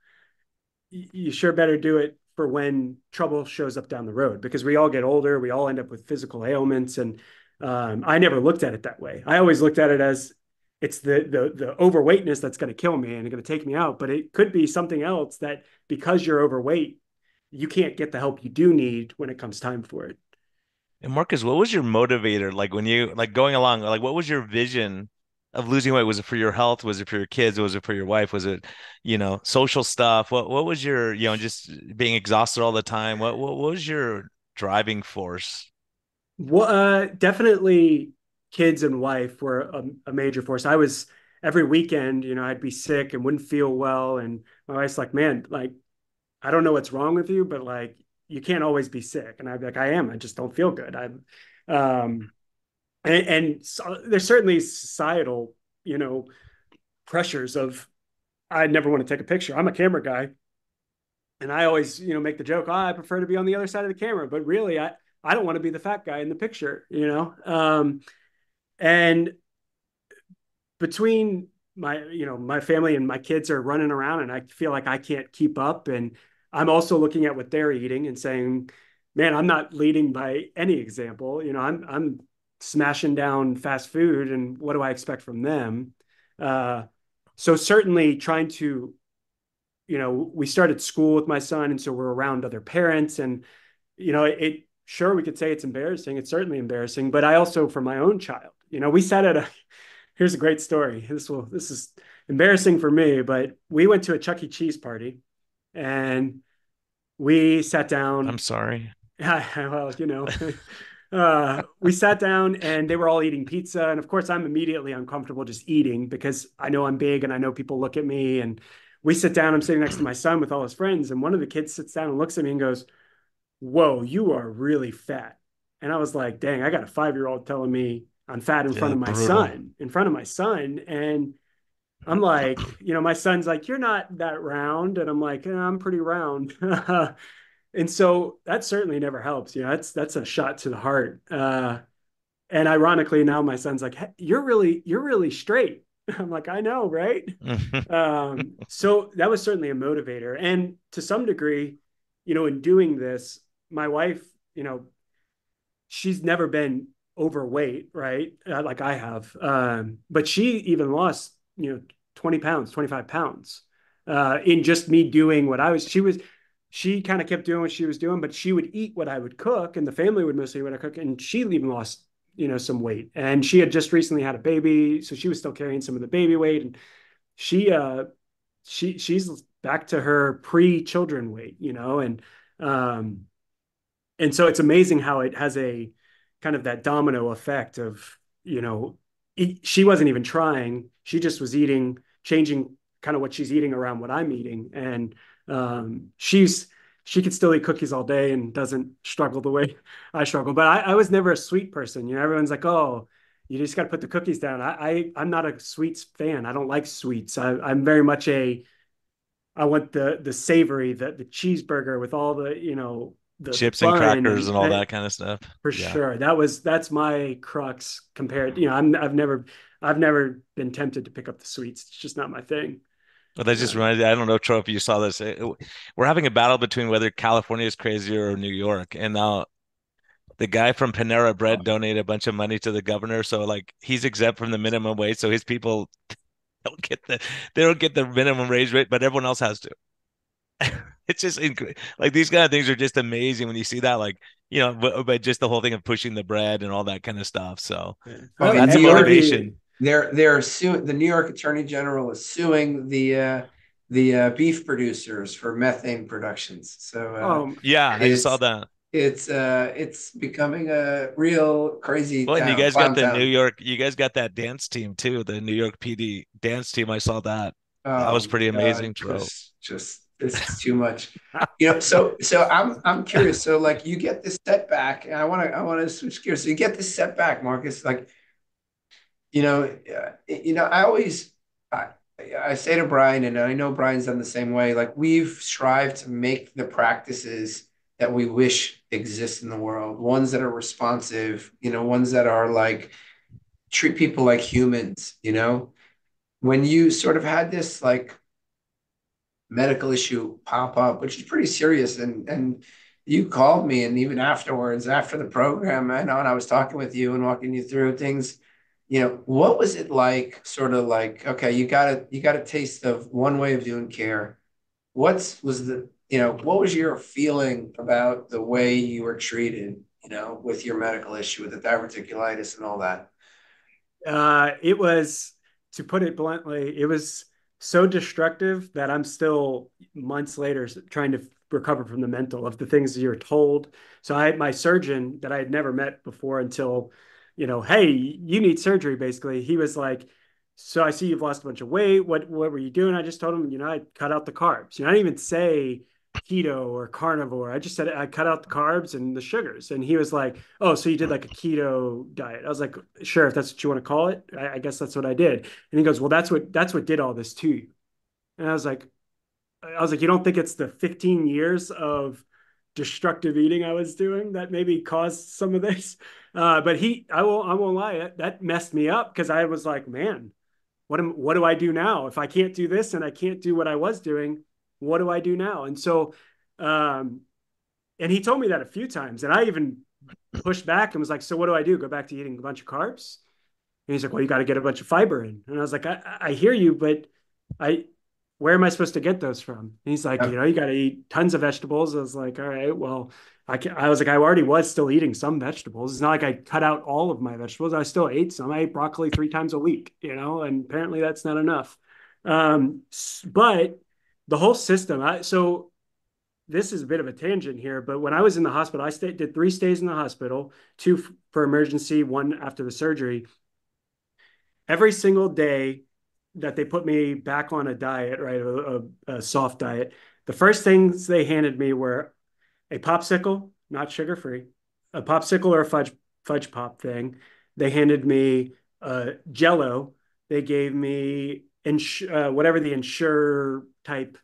you sure better do it for when trouble shows up down the road, because we all get older. We all end up with physical ailments. And I never looked at it that way. I always looked at it as it's the overweightness that's going to kill me and going to take me out. But it could be something else that, because you're overweight, you can't get the help you do need when it comes time for it. And Marcus, what was your motivator? Like when you going along, like what was your vision of losing weight? Was it for your health? Was it for your kids? Was it for your wife? Was it, social stuff? What was your, just being exhausted all the time? What was your driving force? Well, definitely kids and wife were a major force. I was every weekend, I'd be sick and wouldn't feel well. And my wife's like, man, like, I don't know what's wrong with you, but like, you can't always be sick. And I'd be like, I am, I just don't feel good. And so there's certainly societal, pressures of, I never want to take a picture. I'm a camera guy. And I always, make the joke, I prefer to be on the other side of the camera, but really I don't want to be the fat guy in the picture, and between my family and my kids are running around, and I feel like I can't keep up. And I'm also looking at what they're eating and saying, man, I'm not leading by any example. I'm smashing down fast food, and what do I expect from them? So certainly trying to, we started school with my son, and so we're around other parents, and, sure, we could say it's embarrassing. It's certainly embarrassing, but I also, for my own child, we sat here's a great story. This is embarrassing for me, but we went to a Chuck E. Cheese party, and we sat down. I'm sorry. Well, we sat down, and they were all eating pizza. And of course, I'm immediately uncomfortable just eating, because I know I'm big and I know people look at me. And we sit down, I'm sitting next to my son with all his friends. And one of the kids sits down and looks at me and goes, whoa, you are really fat. And I was like, dang, I got a 5-year-old telling me I'm fat in front of my son. And I'm like, my son's like, you're not that round. And I'm like, I'm pretty round. And so that certainly never helps. That's a shot to the heart. And ironically, now my son's like, hey, you're really straight. I'm like, I know, right? So that was certainly a motivator. And to some degree, in doing this, my wife, she's never been overweight, right? Like I have. But she even lost, 20 pounds, 25 pounds in just me doing what she kind of kept doing what she was doing, but she would eat what I would cook, and the family would mostly eat what I cook. And she even lost, some weight. And she had just recently had a baby, so she was still carrying some of the baby weight. And she's back to her pre-children weight, and so it's amazing how it has a kind of that domino effect of, she wasn't even trying. She just was changing kind of what she's eating around what I'm eating. And she's she could still eat cookies all day and doesn't struggle the way I struggle. But I was never a sweet person. You know, everyone's like, oh, you just got to put the cookies down. I'm not a sweets fan. I don't like sweets. I'm very much I want the savory, the cheeseburger with all the, you know, the Chips and bun crackers and and all that kind of stuff. for Yeah. sure. That's my crux compared, you know, I've never been tempted to pick up the sweets. It's just not my thing. But that just reminds me, I don't know, Troy, if you saw this. We're having a battle between whether California is crazier or New York. And now the guy from Panera Bread donated a bunch of money to the governor. So like he's exempt from the minimum wage. So his people don't get they don't get the minimum wage rate, but everyone else has to. It's just like these kind of things are just amazing when you see that, like, you know, but just the whole thing of pushing the bread and all that kind of stuff. So Well, that's in a New York, motivation. they're suing. The New York Attorney General is suing the beef producers for methane productions. So Yeah, I just saw it's that. it's becoming a real crazy Well, and you town, guys got clown the New town. York, you guys got that dance team too, the New York PD dance team. I saw that. That was Oh pretty my God, amazing, Tro. just this is too much. So I'm curious. So like you get this setback, and I want to switch gears. So you get this setback, Marcus. Like I always I, I say to Brian, and I know Brian's done the same way. Like we've strived to make the practices that we wish exist in the world, ones that are responsive, ones that are like treat people like humans. When you sort of had this like medical issue pop up, which is pretty serious. And you called me, and even afterwards, after the program, and I was talking with you and walking you through things. What was it like? Sort of like, okay, you got a taste of one way of doing care. What was your feeling about the way you were treated? With your medical issue, with the diverticulitis and all that. It was, to put it bluntly, it was so destructive that I'm still months later trying to recover from the mental of the things you're told. So I had my surgeon that I had never met before until, hey, you need surgery, basically. He was like, so I see you've lost a bunch of weight. What were you doing? I just told him, I cut out the carbs. I didn't even say keto or carnivore. I just said I cut out the carbs and the sugars. And he was like, oh, so you did like a keto diet. I was like, sure, if that's what you want to call it. I guess that's what I did. And he goes, well, that's what did all this to you. And I was like, you don't think it's the 15 years of destructive eating I was doing that maybe caused some of this? But I won't lie, that messed me up because I was like, man, what do I do now? If I can't do this and I can't do what I was doing, what do I do now? And so, and he told me that a few times, and I even pushed back and was like, so what do I do? Go back to eating a bunch of carbs? And he's like, well, you got to get a bunch of fiber in. And I was like, I hear you, but I, where am I supposed to get those from? And he's like, Yeah. you got to eat tons of vegetables. I was like, all right, well, I was like, I already was still eating some vegetables. It's not like I cut out all of my vegetables. I still ate some. I ate broccoli 3 times a week, and apparently that's not enough. But the whole system, so this is a bit of a tangent here, but when I was in the hospital, did 3 stays in the hospital, two for emergency, one after the surgery. Every single day that they put me back on a diet, right, a soft diet, the first things they handed me were a popsicle, not sugar free, a popsicle or a fudge pop thing. They handed me Jello. They gave me whatever the Ensure type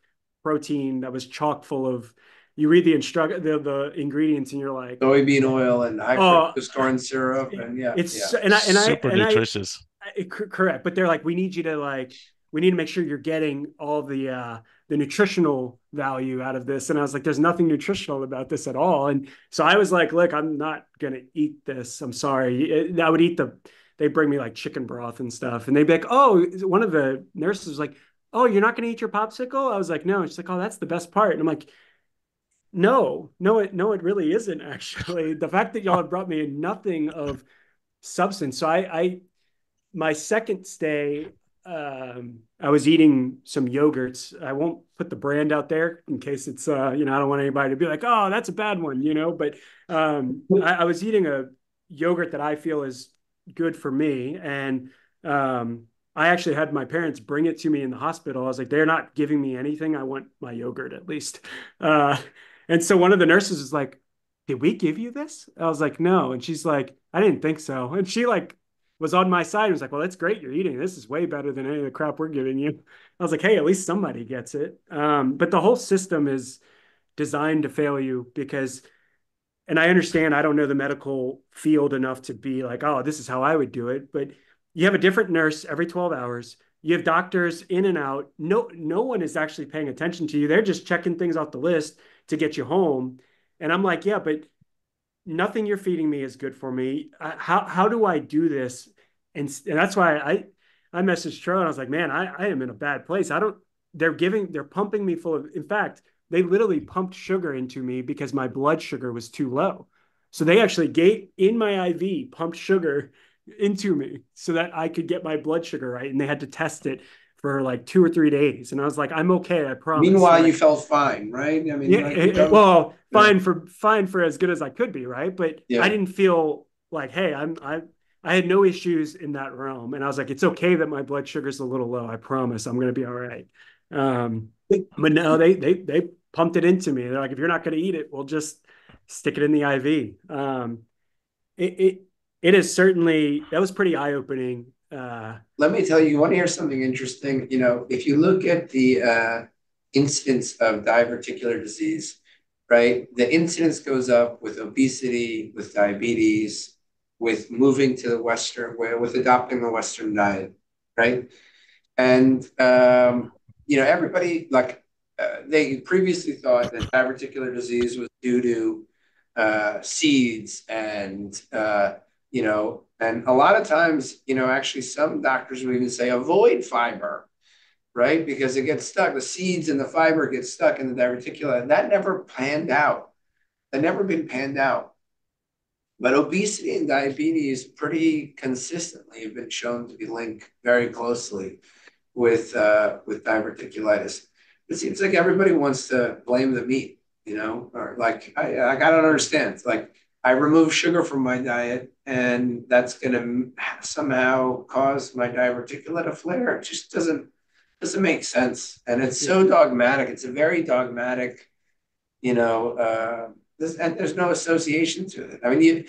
protein that was chock full of. You read the ingredients and you're like, Soybean oil and high oh, fructose corn syrup, and yeah, it's yeah. Super nutritious. Correct, but they're like, we need you to we need to make sure you're getting all the nutritional value out of this. And I was like, there's nothing nutritional about this at all. And so I was like, look, I'm not gonna eat this. I'm sorry. I would eat they bring me like chicken broth and stuff, and they'd be like, oh, one of the nurses was like, oh, you're not gonna eat your popsicle? I was like, no. She's like, oh, that's the best part. And I'm like, no, it really isn't actually. The fact that y'all have brought me nothing of substance. So my second stay, I was eating some yogurts. I won't put the brand out there in case it's, I don't want anybody to be like, oh, that's a bad one, but I was eating a yogurt that I feel is good for me. And I actually had my parents bring it to me in the hospital. I was like, they're not giving me anything. I want my yogurt at least. And so one of the nurses was like, did we give you this? I was like, no. And she's like, I didn't think so. And she like was on my side and was like, well, that's great. You're eating. This is way better than any of the crap we're giving you. I was like, hey, at least somebody gets it. But the whole system is designed to fail you because, and I understand I don't know the medical field enough to be like, oh, this is how I would do it. But you have a different nurse every 12 hours. You have doctors in and out. No one is actually paying attention to you. They're just checking things off the list to get you home. And I'm like, yeah, but nothing you're feeding me is good for me. How do I do this? And that's why I messaged Tro and I was like, man, I am in a bad place. I don't, they're pumping me full of, in fact, they literally pumped sugar into me because my blood sugar was too low. So they actually gave in my IV, pumped sugar into me so that I could get my blood sugar right. And they had to test it for like 2 or 3 days. And I was like, I'm okay, I promise. Meanwhile, like, you felt fine, right? I mean, yeah, well, fine for as good as I could be, right? But Yeah. I didn't feel like, hey, I had no issues in that realm. And I was like, it's okay that my blood sugar's a little low. I promise I'm going to be all right. But no, they pumped it into me. They're like, if you're not going to eat it, we'll just stick it in the IV. It is certainly, that was pretty eye-opening. Let me tell you, you want to hear something interesting? You know, if you look at the incidence of diverticular disease, right? The incidence goes up with obesity, with diabetes, with moving to the Western, with adopting the Western diet, right? And you know, everybody like they previously thought that diverticular disease was due to seeds and you know, and a lot of times, you know, actually some doctors will even say avoid fiber, right? Because it gets stuck. The seeds and the fiber get stuck in the diverticula. And that never panned out. That never been panned out. But obesity and diabetes pretty consistently have been shown to be linked very closely with diverticulitis. It seems like everybody wants to blame the meat, you know, or like I don't understand. It's like I remove sugar from my diet, and that's going to somehow cause my diverticula to flare. It just doesn't make sense, and it's so dogmatic. It's a very dogmatic, you know. There's no association to it. I mean,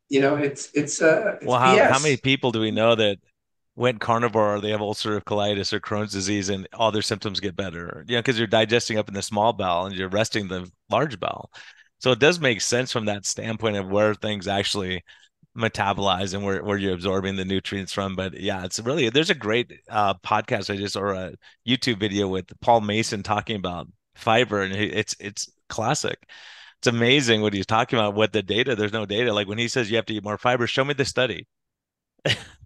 you know, it's Well, BS. how many people do we know that went carnivore or they have ulcerative colitis or Crohn's disease and all their symptoms get better? You know, because you're digesting up in the small bowel and you're resting the large bowel. So it does make sense from that standpoint of where things actually metabolize and where you're absorbing the nutrients from. But yeah, it's really, there's a great podcast or a YouTube video with Paul Mason talking about fiber, and it's classic. It's amazing what he's talking about. What the data? There's no data. Like when he says you have to eat more fiber, show me the study.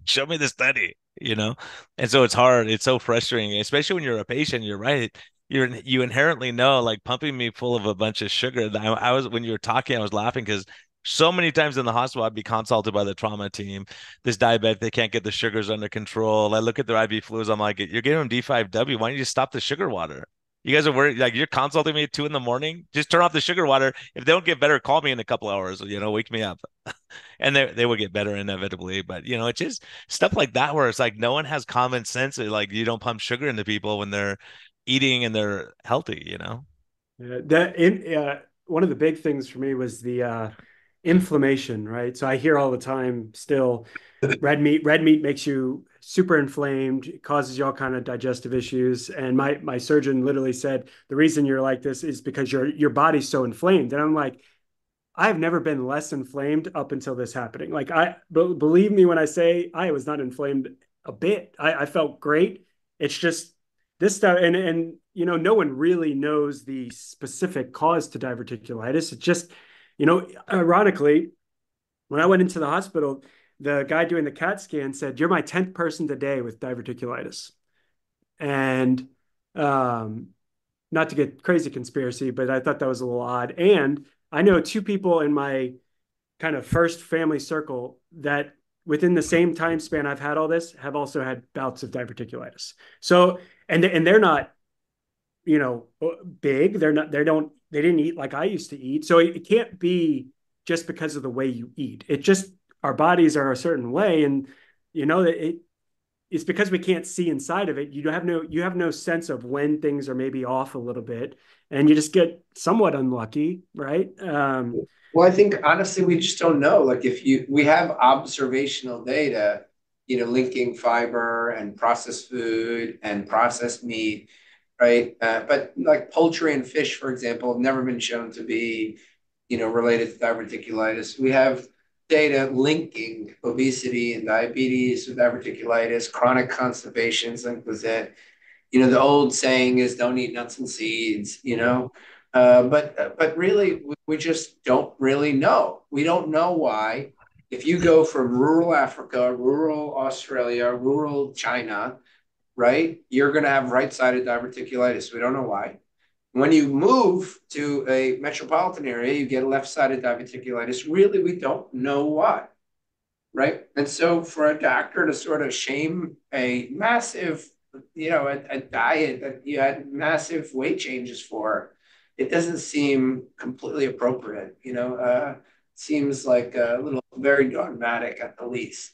Show me the study. You know, and so it's hard. It's so frustrating, especially when you're a patient. You're right. You inherently know, like pumping me full of a bunch of sugar. I was when you were talking, I was laughing because so many times in the hospital, I'd be consulted by the trauma team. This diabetic, they can't get the sugars under control. I look at their IV fluids. I'm like, you're giving them D5W. Why don't you just stop the sugar water? You guys are worried, like you're consulting me at 2 a.m. Just turn off the sugar water. If they don't get better, call me in a couple hours, you know, wake me up. And they will get better inevitably. But you know, it's just stuff like that where it's like no one has common sense. Like you don't pump sugar into people when they're eating and they're healthy, you know? One of the big things for me was the inflammation, right? So I hear all the time still red meat makes you super inflamed, it causes you all kind of digestive issues. And my surgeon literally said, the reason you're like this is because your body's so inflamed. And I'm like, I've never been less inflamed up until this happening. Like believe me when I say I was not inflamed a bit. I felt great. It's just this stuff, and you know, no one really knows the specific cause to diverticulitis. It's just, you know, ironically, when I went into the hospital, the guy doing the CAT scan said, "You're my 10th person today with diverticulitis," and not to get crazy conspiracy, but I thought that was a little odd. And I know two people in my kind of first family circle that within the same time span I've had all this have also had bouts of diverticulitis. So, and they're not, you know, big. They didn't eat like I used to eat. So it can't be just because of the way you eat. It just, our bodies are a certain way. And, you know, it's because we can't see inside of it. You have no sense of when things are maybe off a little bit, and you just get somewhat unlucky, right? Well, I think honestly, we just don't know. Like we have observational data, linking fiber and processed food and processed meat, right? But like poultry and fish, for example, have never been shown to be, related to diverticulitis. We have data linking obesity and diabetes with diverticulitis, chronic constipations linked with it. The old saying is don't eat nuts and seeds, but really, we just don't really know. We don't know why. If you go from rural Africa, rural Australia, rural China, right, you're going to have right-sided diverticulitis. We don't know why. When you move to a metropolitan area, you get left-sided diverticulitis. Really, we don't know why, right? And so for a doctor to sort of shame a massive, a diet that you had massive weight changes for, it doesn't seem completely appropriate, seems like a little very dogmatic at the least.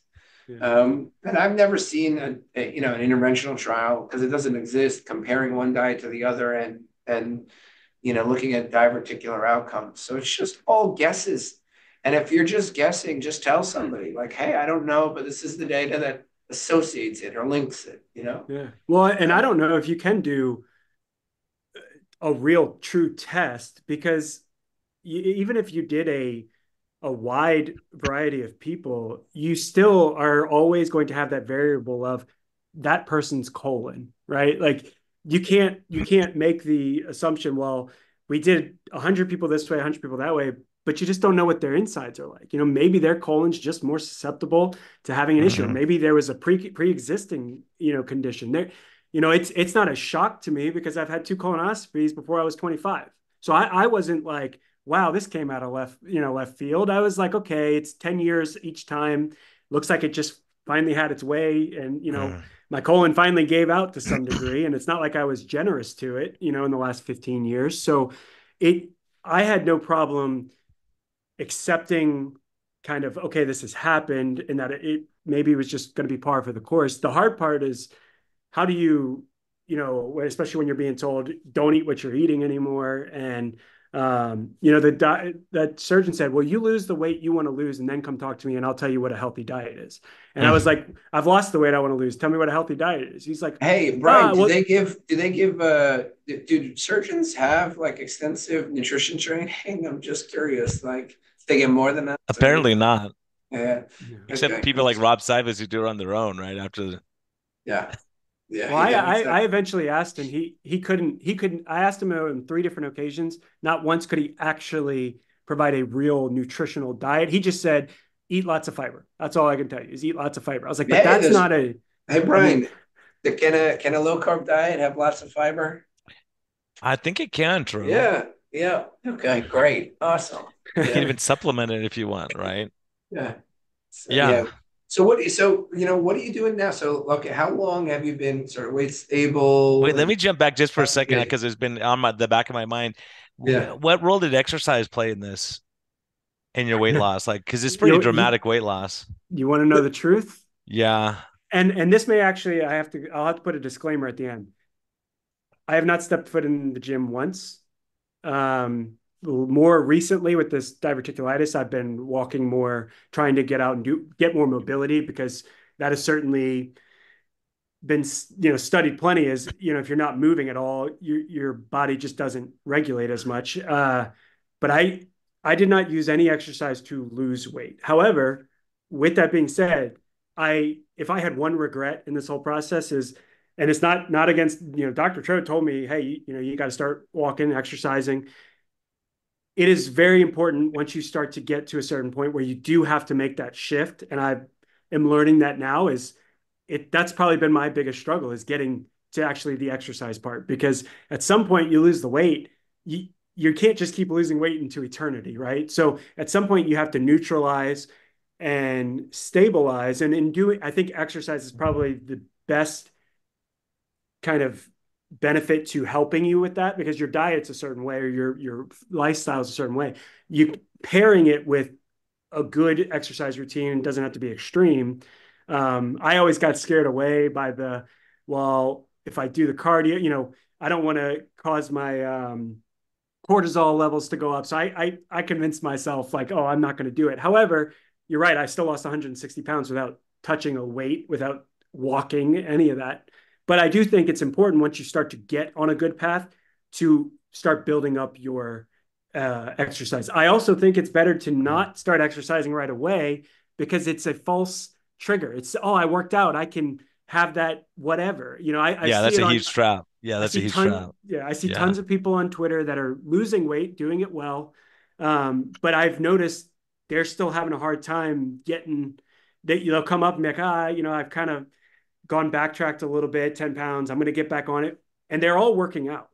Yeah. And I've never seen an interventional trial, because it doesn't exist, comparing one diet to the other and looking at diverticular outcomes. So it's just all guesses. And if you're just guessing, just tell somebody like, hey, I don't know, but this is the data that associates it or links it, Yeah. Well, and I don't know if you can do a real true test, because even if you did a wide variety of people, you still are always going to have that variable of that person's colon, right? Like you can't make the assumption, well, we did 100 people this way, 100 people that way, but you just don't know what their insides are like. Maybe their colon's just more susceptible to having an issue. Maybe there was a pre-existing, condition there. It's not a shock to me because I've had 2 colonoscopies before I was 25. So I wasn't like, wow, this came out of left field. I was like, okay, it's 10 years each time. Looks like it just finally had its way. And, my colon finally gave out to some degree. And it's not like I was generous to it, in the last 15 years. So I had no problem accepting kind of, okay, this has happened, and that it maybe was just going to be par for the course. The hard part is, how do you, especially when you're being told don't eat what you're eating anymore. And, that surgeon said, well, you lose the weight you want to lose and then come talk to me and I'll tell you what a healthy diet is. And I was like, I've lost the weight I want to lose. Tell me what a healthy diet is. He's like, hey, Brian, do surgeons have like extensive nutrition training? I'm just curious. Like, they get more than that? Apparently not. Yeah. Except Okay. people like Rob Sivas who do it on their own, right? After Yeah. Yeah. well, Yeah, I eventually asked him. He couldn't. I asked him on 3 different occasions. Not once could he actually provide a real nutritional diet. He just said, "Eat lots of fiber." That's all I can tell you is eat lots of fiber. I was like, but that's not a. Hey, Brian, can a low carb diet have lots of fiber? I think it can, True. Yeah. Yeah. Okay. Great. Awesome. You can even supplement it if you want, right? Yeah. Yeah. So what are you doing now? So, okay, how long have you been sort of weight stable? Wait, let me jump back just for a second because there's been on the back of my mind. Yeah. What role did exercise play in this, in your weight loss? Like, because it's pretty dramatic weight loss. You want to know the truth? Yeah. And this may actually, I'll have to put a disclaimer at the end. I have not stepped foot in the gym once. More recently with this diverticulitis, I've been walking more, trying to get out and get more mobility, because that has certainly been, studied plenty as, if you're not moving at all, your body just doesn't regulate as much. But I did not use any exercise to lose weight. However, with that being said, if I had one regret in this whole process is, and it's not against, Dr. Cho told me, hey, you got to start walking, exercising. It is very important once you start to get to a certain point where you do have to make that shift. And I am learning that now that's probably been my biggest struggle, is getting to actually the exercise part, because at some point you lose the weight. You can't just keep losing weight into eternity, right? So at some point you have to neutralize and stabilize. And in doing, I think exercise is probably the best kind of benefit to helping you with that, because your diet's a certain way or your lifestyle is a certain way. You pairing it with a good exercise routine, doesn't have to be extreme, I always got scared away by well, if I do the cardio, I don't want to cause my cortisol levels to go up. So I convinced myself like, oh, I'm not going to do it. However, you're right. I still lost 160 pounds without touching a weight, without walking, any of that. But I do think it's important once you start to get on a good path to start building up your exercise. I also think it's better to not start exercising right away because it's a false trigger. It's, oh, I worked out. I can have that whatever. I Yeah, see that's it a on huge trap. Yeah, I that's a see huge trap. Yeah. tons of people on Twitter that are losing weight, doing it well. But I've noticed they're still having a hard time getting they'll come up and be like, I've kind of gone backtracked a little bit, 10 pounds. I'm going to get back on it. And they're all working out.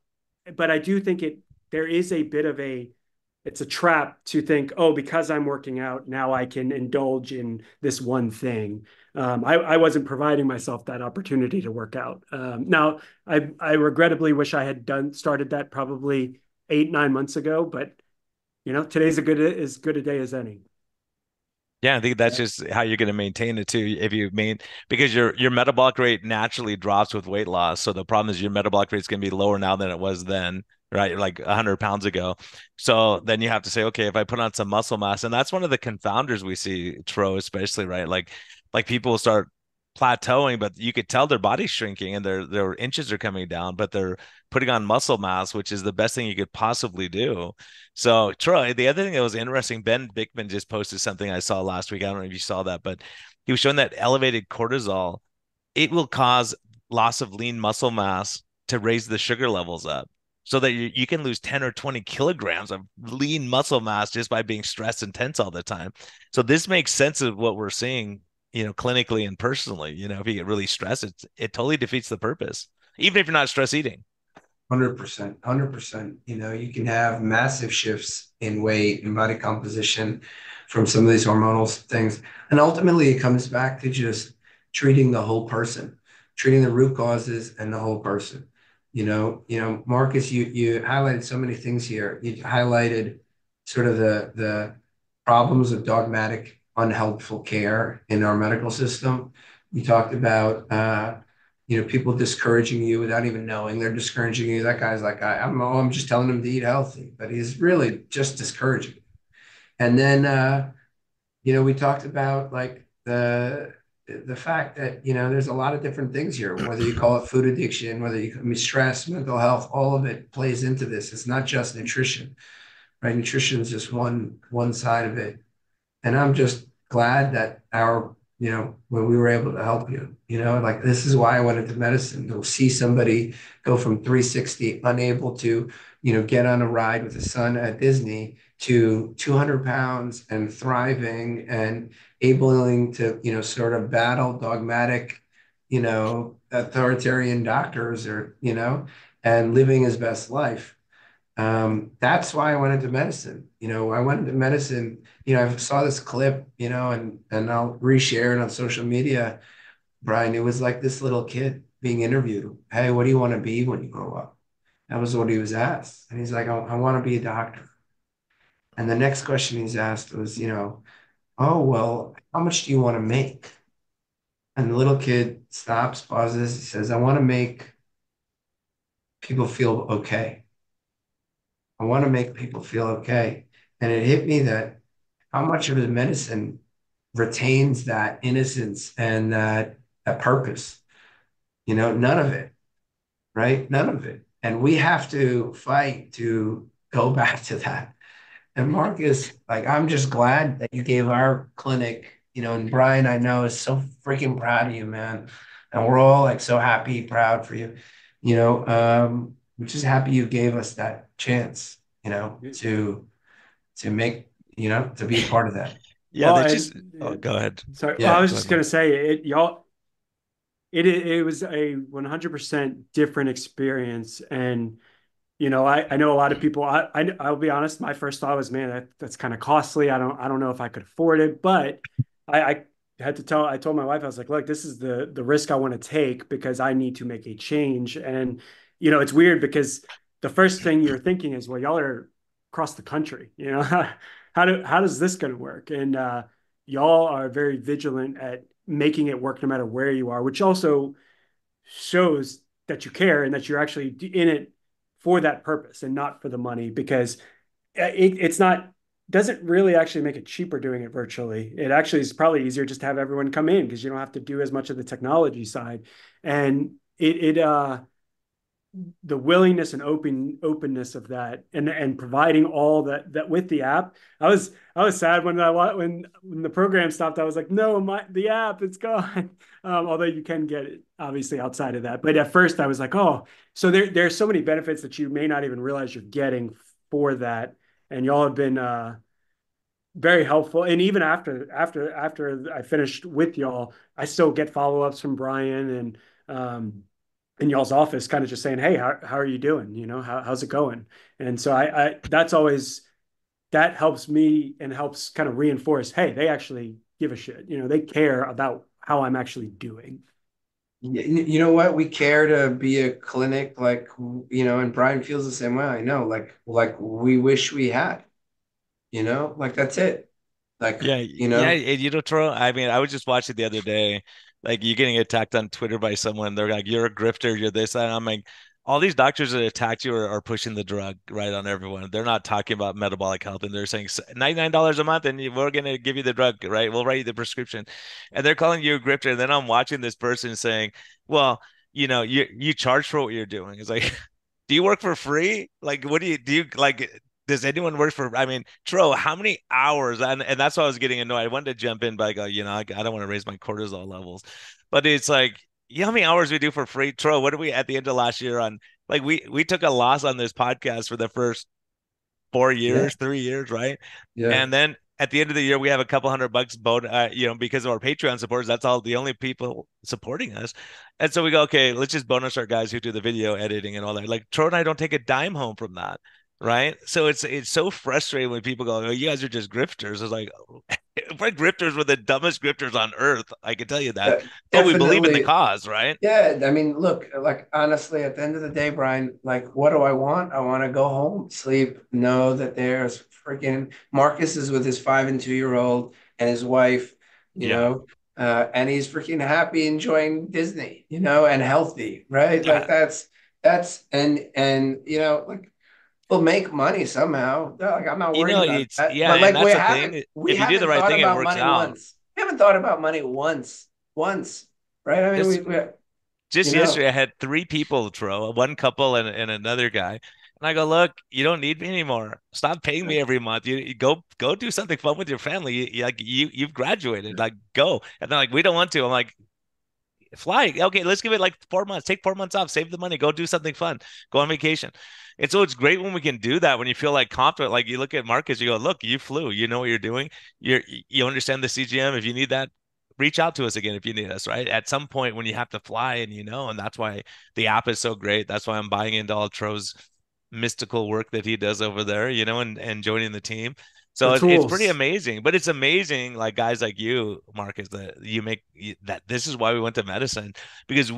But I do think there is a bit of it's a trap to think, oh, because I'm working out, now I can indulge in this one thing. I wasn't providing myself that opportunity to work out. Now, I regrettably wish I had started that probably 8, 9 months ago, but today's as good a day as any. Yeah, I think that's just how you're going to maintain it too. If you because your metabolic rate naturally drops with weight loss. So the problem is your metabolic rate is going to be lower now than it was then, right? Like 100 pounds ago. So then you have to say, okay, if I put on some muscle mass, and that's one of the confounders we see, Tro, especially, right? Like people will start plateauing, but you could tell their body's shrinking and their inches are coming down, but they're putting on muscle mass, which is the best thing you could possibly do. So, Troy, the other thing that was interesting, Ben Bickman just posted something I saw last week. I don't know if you saw that, but he was showing that elevated cortisol, it will cause loss of lean muscle mass to raise the sugar levels up so that you can lose 10 or 20 kilograms of lean muscle mass just by being stressed and tense all the time. So this makes sense of what we're seeing, clinically and personally. If you get really stressed, it totally defeats the purpose, even if you're not stress eating. 100%, 100%. You can have massive shifts in weight and body composition from some of these hormonal things. And ultimately, it comes back to just treating the whole person, treating the root causes and the whole person. Marcus, you highlighted so many things here. You highlighted sort of the problems of dogmatic, unhelpful care in our medical system. You talked about people discouraging you without even knowing they're discouraging you. That guy's like, I'm just telling him to eat healthy, but he's really just discouraging. And then, we talked about like the fact that, there's a lot of different things here, whether you call it food addiction, whether stress, mental health, all of it plays into this. It's not just nutrition, right? Nutrition is just one side of it. And I'm just glad that when we were able to help you, like this is why I went into medicine, to see somebody go from 360, unable to, get on a ride with his son at Disney, to 200 pounds and thriving and able to, sort of battle dogmatic, authoritarian doctors and living his best life. That's why I went into medicine. I went into medicine, I saw this clip, and I'll reshare it on social media. Brian, it was like this little kid being interviewed. Hey, what do you want to be when you grow up? That was what he was asked. And he's like, I want to be a doctor. And the next question he's asked was, oh, well, how much do you want to make? And the little kid stops, pauses. He says, I want to make people feel okay. I want to make people feel okay. And it hit me that how much of the medicine retains that innocence and that purpose. None of it, right? None of it. And we have to fight to go back to that. And Marcus, like, I'm just glad that you gave our clinic, and Brian, I know, is so freaking proud of you, man. And we're all like so happy, proud for you. We're just happy you gave us that chance, to make, to be a part of that. Yeah, Well, that's just. Oh, go ahead. Sorry. Well, Yeah, I was Go just ahead, going Mark. to say it was a 100% different experience. And, I know a lot of people, I'll be honest, my first thought was, man, that's kind of costly. I don't know if I could afford it, but I I told my wife, I was like, look, this is the risk I want to take because I need to make a change. And, it's weird because the first thing you're thinking is, well, y'all are across the country, how does this going to work? And, y'all are very vigilant at making it work no matter where you are, which also shows that you care and that you're actually in it for that purpose and not for the money, because it's not, doesn't really actually make it cheaper doing it virtually. It actually is probably easier just to have everyone come in because you don't have to do as much of the technology side. And the willingness and openness of that, and providing all that with the app. I was sad when the program stopped. I was like, no, the app, it's gone. Although you can get it obviously outside of that. But at first I was like, oh, so there's so many benefits that you may not even realize you're getting for that. And y'all have been very helpful. And even after I finished with y'all, I still get follow-ups from Brian and in y'all's office, kind of just saying, hey, how are you doing? How's it going? And so that's always, that helps me and helps kind of reinforce, hey, they actually give a shit. They care about how I'm actually doing. You know what? We care to be a clinic, like, and Brian feels the same way. I know, like we wish we had, like that's it. Like, Yeah, Toro. I mean, I was just watching the other day, like you getting attacked on Twitter by someone. They're like, "You're a grifter. You're this." And I'm like, all these doctors that attacked you are pushing the drug right on everyone. They're not talking about metabolic health, and they're saying $99 a month, and we're gonna give you the drug, right? We'll write you the prescription, and they're calling you a grifter. And then I'm watching this person saying, "Well, you charge for what you're doing." It's like, do you work for free? Like, what do you like? Does anyone work for, I mean, Tro, how many hours? And that's why I was getting annoyed. I wanted to jump in, but I go, I don't want to raise my cortisol levels. But it's like, how many hours we do for free? Tro, what did we at the end of last year on? Like, we took a loss on this podcast for the first 4 years, 3 years, right? Yeah. And then at the end of the year, we have a couple $100 because of our Patreon supporters. That's all the only people supporting us. And so we go, okay, let's just bonus our guys who do the video editing and all that. Like Tro and I don't take a dime home from that. Right. So it's so frustrating when people go, oh, you guys are just grifters. It's like, we're grifters, were the dumbest grifters on earth. I can tell you that. But we believe in the cause, right? Yeah. I mean, look, like honestly, at the end of the day, Brian, like, what do I want? I want to go home, sleep, know that there's freaking Marcus is with his 5 and 2-year-old and his wife, and he's freaking happy, enjoying Disney, and healthy, right? Yeah. Like and like, we'll make money somehow. Like, I'm not worried about that. Yeah, But like, and that's the thing. we If you do the haven't right thought thing, it about works money out. once. We haven't thought about money once, right? I mean, Just yesterday, I had 3 people, Tro, one couple and another guy. And I go, look, you don't need me anymore. Stop paying me every month. You go do something fun with your family. You've graduated. Like, go. And they're like, we don't want to. I'm like, fly. Okay, let's give it like 4 months. Take 4 months off. Save the money. Go do something fun. Go on vacation. And so it's great when we can do that. When you feel like confident, like you look at Marcus, you go, look, you flew. You know what you're doing. You understand the CGM. If you need that, reach out to us again if you need us. Right at some point when you have to fly, and that's why the app is so great. That's why I'm buying into all Tro's mystical work that he does over there. And joining the team. So it's pretty amazing, but it's amazing, like guys like you, Marcus, that you make that. This is why we went to medicine, because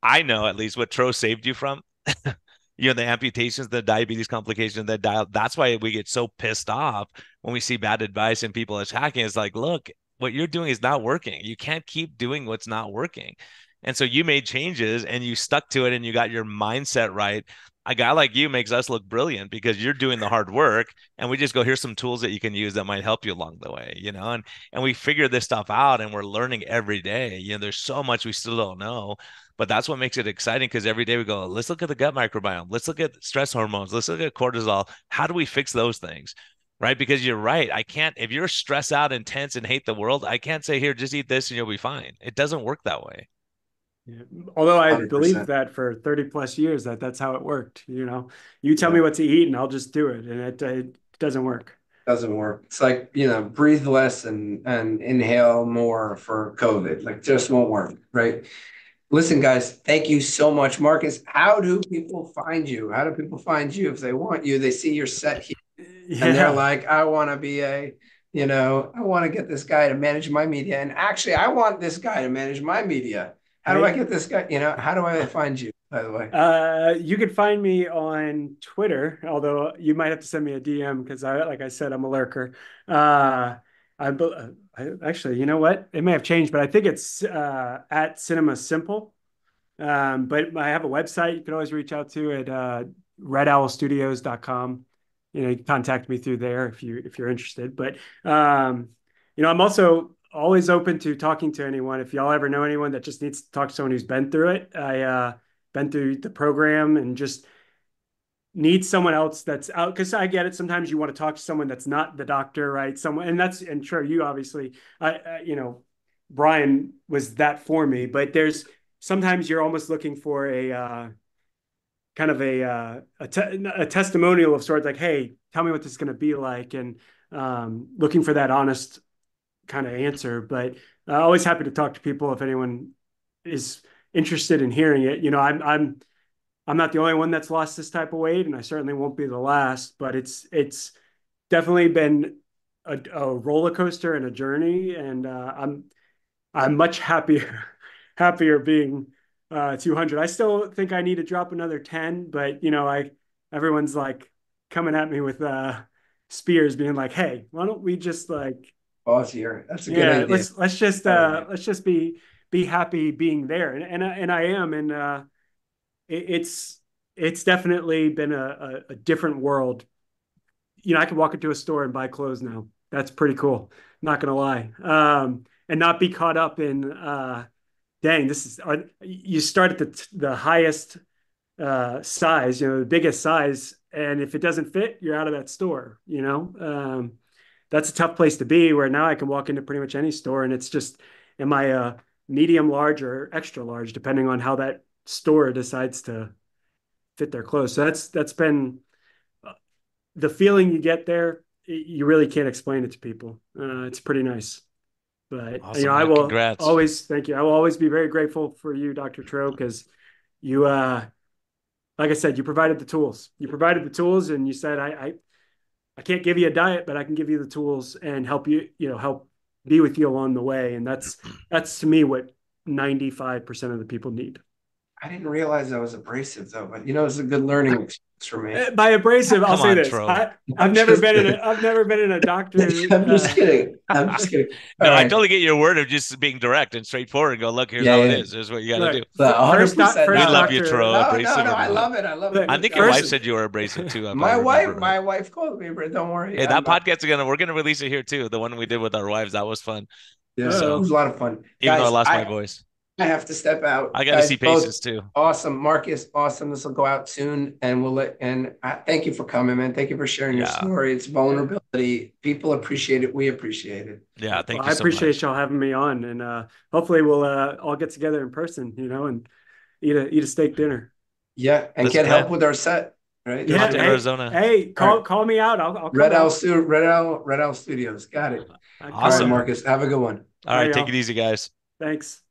I know at least what Tro saved you from. The amputations, the diabetes complications, the dial. That's why we get so pissed off when we see bad advice and people attacking. It's like, look, what you're doing is not working. You can't keep doing what's not working. And so you made changes and you stuck to it and you got your mindset right. A guy like you makes us look brilliant because you're doing the hard work and we just go, here's some tools that you can use that might help you along the way, and we figure this stuff out and we're learning every day. There's so much we still don't know, but that's what makes it exciting because every day we go, let's look at the gut microbiome. Let's look at stress hormones. Let's look at cortisol. How do we fix those things? Right? Because you're right. I can't, if you're stressed out, intense, and hate the world, I can't say, here, just eat this and you'll be fine. It doesn't work that way. Yeah. Although I 100%. believed that for 30 plus years, that's how it worked. You tell me what to eat and I'll just do it. And it doesn't work. Doesn't work. It's like, breathe less and inhale more for COVID. Like, just won't work. Right. Listen, guys, thank you so much. Marcus, how do people find you? How do people find you if they want you? They see your set here and they're like, I want to be I want to get this guy to manage my media. And actually, I want this guy to manage my media. How do I get this guy? How do I find you, by the way? You can find me on Twitter, although you might have to send me a DM because like I said, I'm a lurker. I actually, you know what? It may have changed, but I think it's at Cinema Simple. But I have a website you can always reach out to at redowlstudios.com. You can contact me through there if you're interested. But I'm also always open to talking to anyone. If y'all ever know anyone that just needs to talk to someone who's been through it, I been through the program and just need someone else that's out, because I get it. Sometimes you want to talk to someone that's not the doctor, right? Someone, and sure, you obviously, Brian was that for me, but there's sometimes you're almost looking for a kind of a testimonial of sorts, like, hey, tell me what this is going to be like, and looking for that honest kind of answer. But always happy to talk to people if anyone is interested in hearing it. I'm not the only one that's lost this type of weight, and I certainly won't be the last, but it's definitely been a roller coaster and a journey. And I'm much happier being 200. I still think I need to drop another 10, but everyone's like coming at me with spears, being like, hey, why don't we just like pause here? That's a good idea. Let's just be happy being there. And I am. And it's definitely been a different world. I can walk into a store and buy clothes now. That's pretty cool. Not gonna lie. And not be caught up in dang, you start at the highest size, the biggest size, and if it doesn't fit, you're out of that store. That's a tough place to be, where now I can walk into pretty much any store and it's just, am I a medium large or extra large, depending on how that store decides to fit their clothes. So that's been the feeling you get there. You really can't explain it to people. It's pretty nice. But awesome, I will congrats. always thank you. I will always be very grateful for you, Dr. Tro, because you, like I said, you provided the tools. You provided the tools, and you said, I can't give you a diet, but I can give you the tools and help you, help be with you along the way. And that's to me what 95% of the people need. I didn't realize I was abrasive though, but it's a good learning experience for me. By abrasive, I'll say this: I've never been in a doctor. I'm just kidding. I'm just kidding. No, right. I totally get your word of just being direct and straightforward and go, look, here's how it is. Here's what you got to do. 100%. We love you, Tro. No, I love it. I love it. I think your wife said you were abrasive too. My wife called me, but don't worry. Hey, that podcast we're gonna release it here too. The one we did with our wives, that was fun. Yeah, so, it was a lot of fun. Even though I lost my voice. I have to step out. I got to see patients too. Awesome. Marcus, awesome. This will go out soon. And thank you for coming, man. Thank you for sharing your story. It's vulnerability. People appreciate it. We appreciate it. Yeah. Thank you. I appreciate y'all having me on. And hopefully we'll all get together in person, and eat a steak dinner. Yeah. And get help with our set. Right? Yeah. Arizona. Hey, call me out. I'll Red Owl Studios. Got it. Awesome. All right, Marcus. Have a good one. All right. Take it easy, guys. Thanks.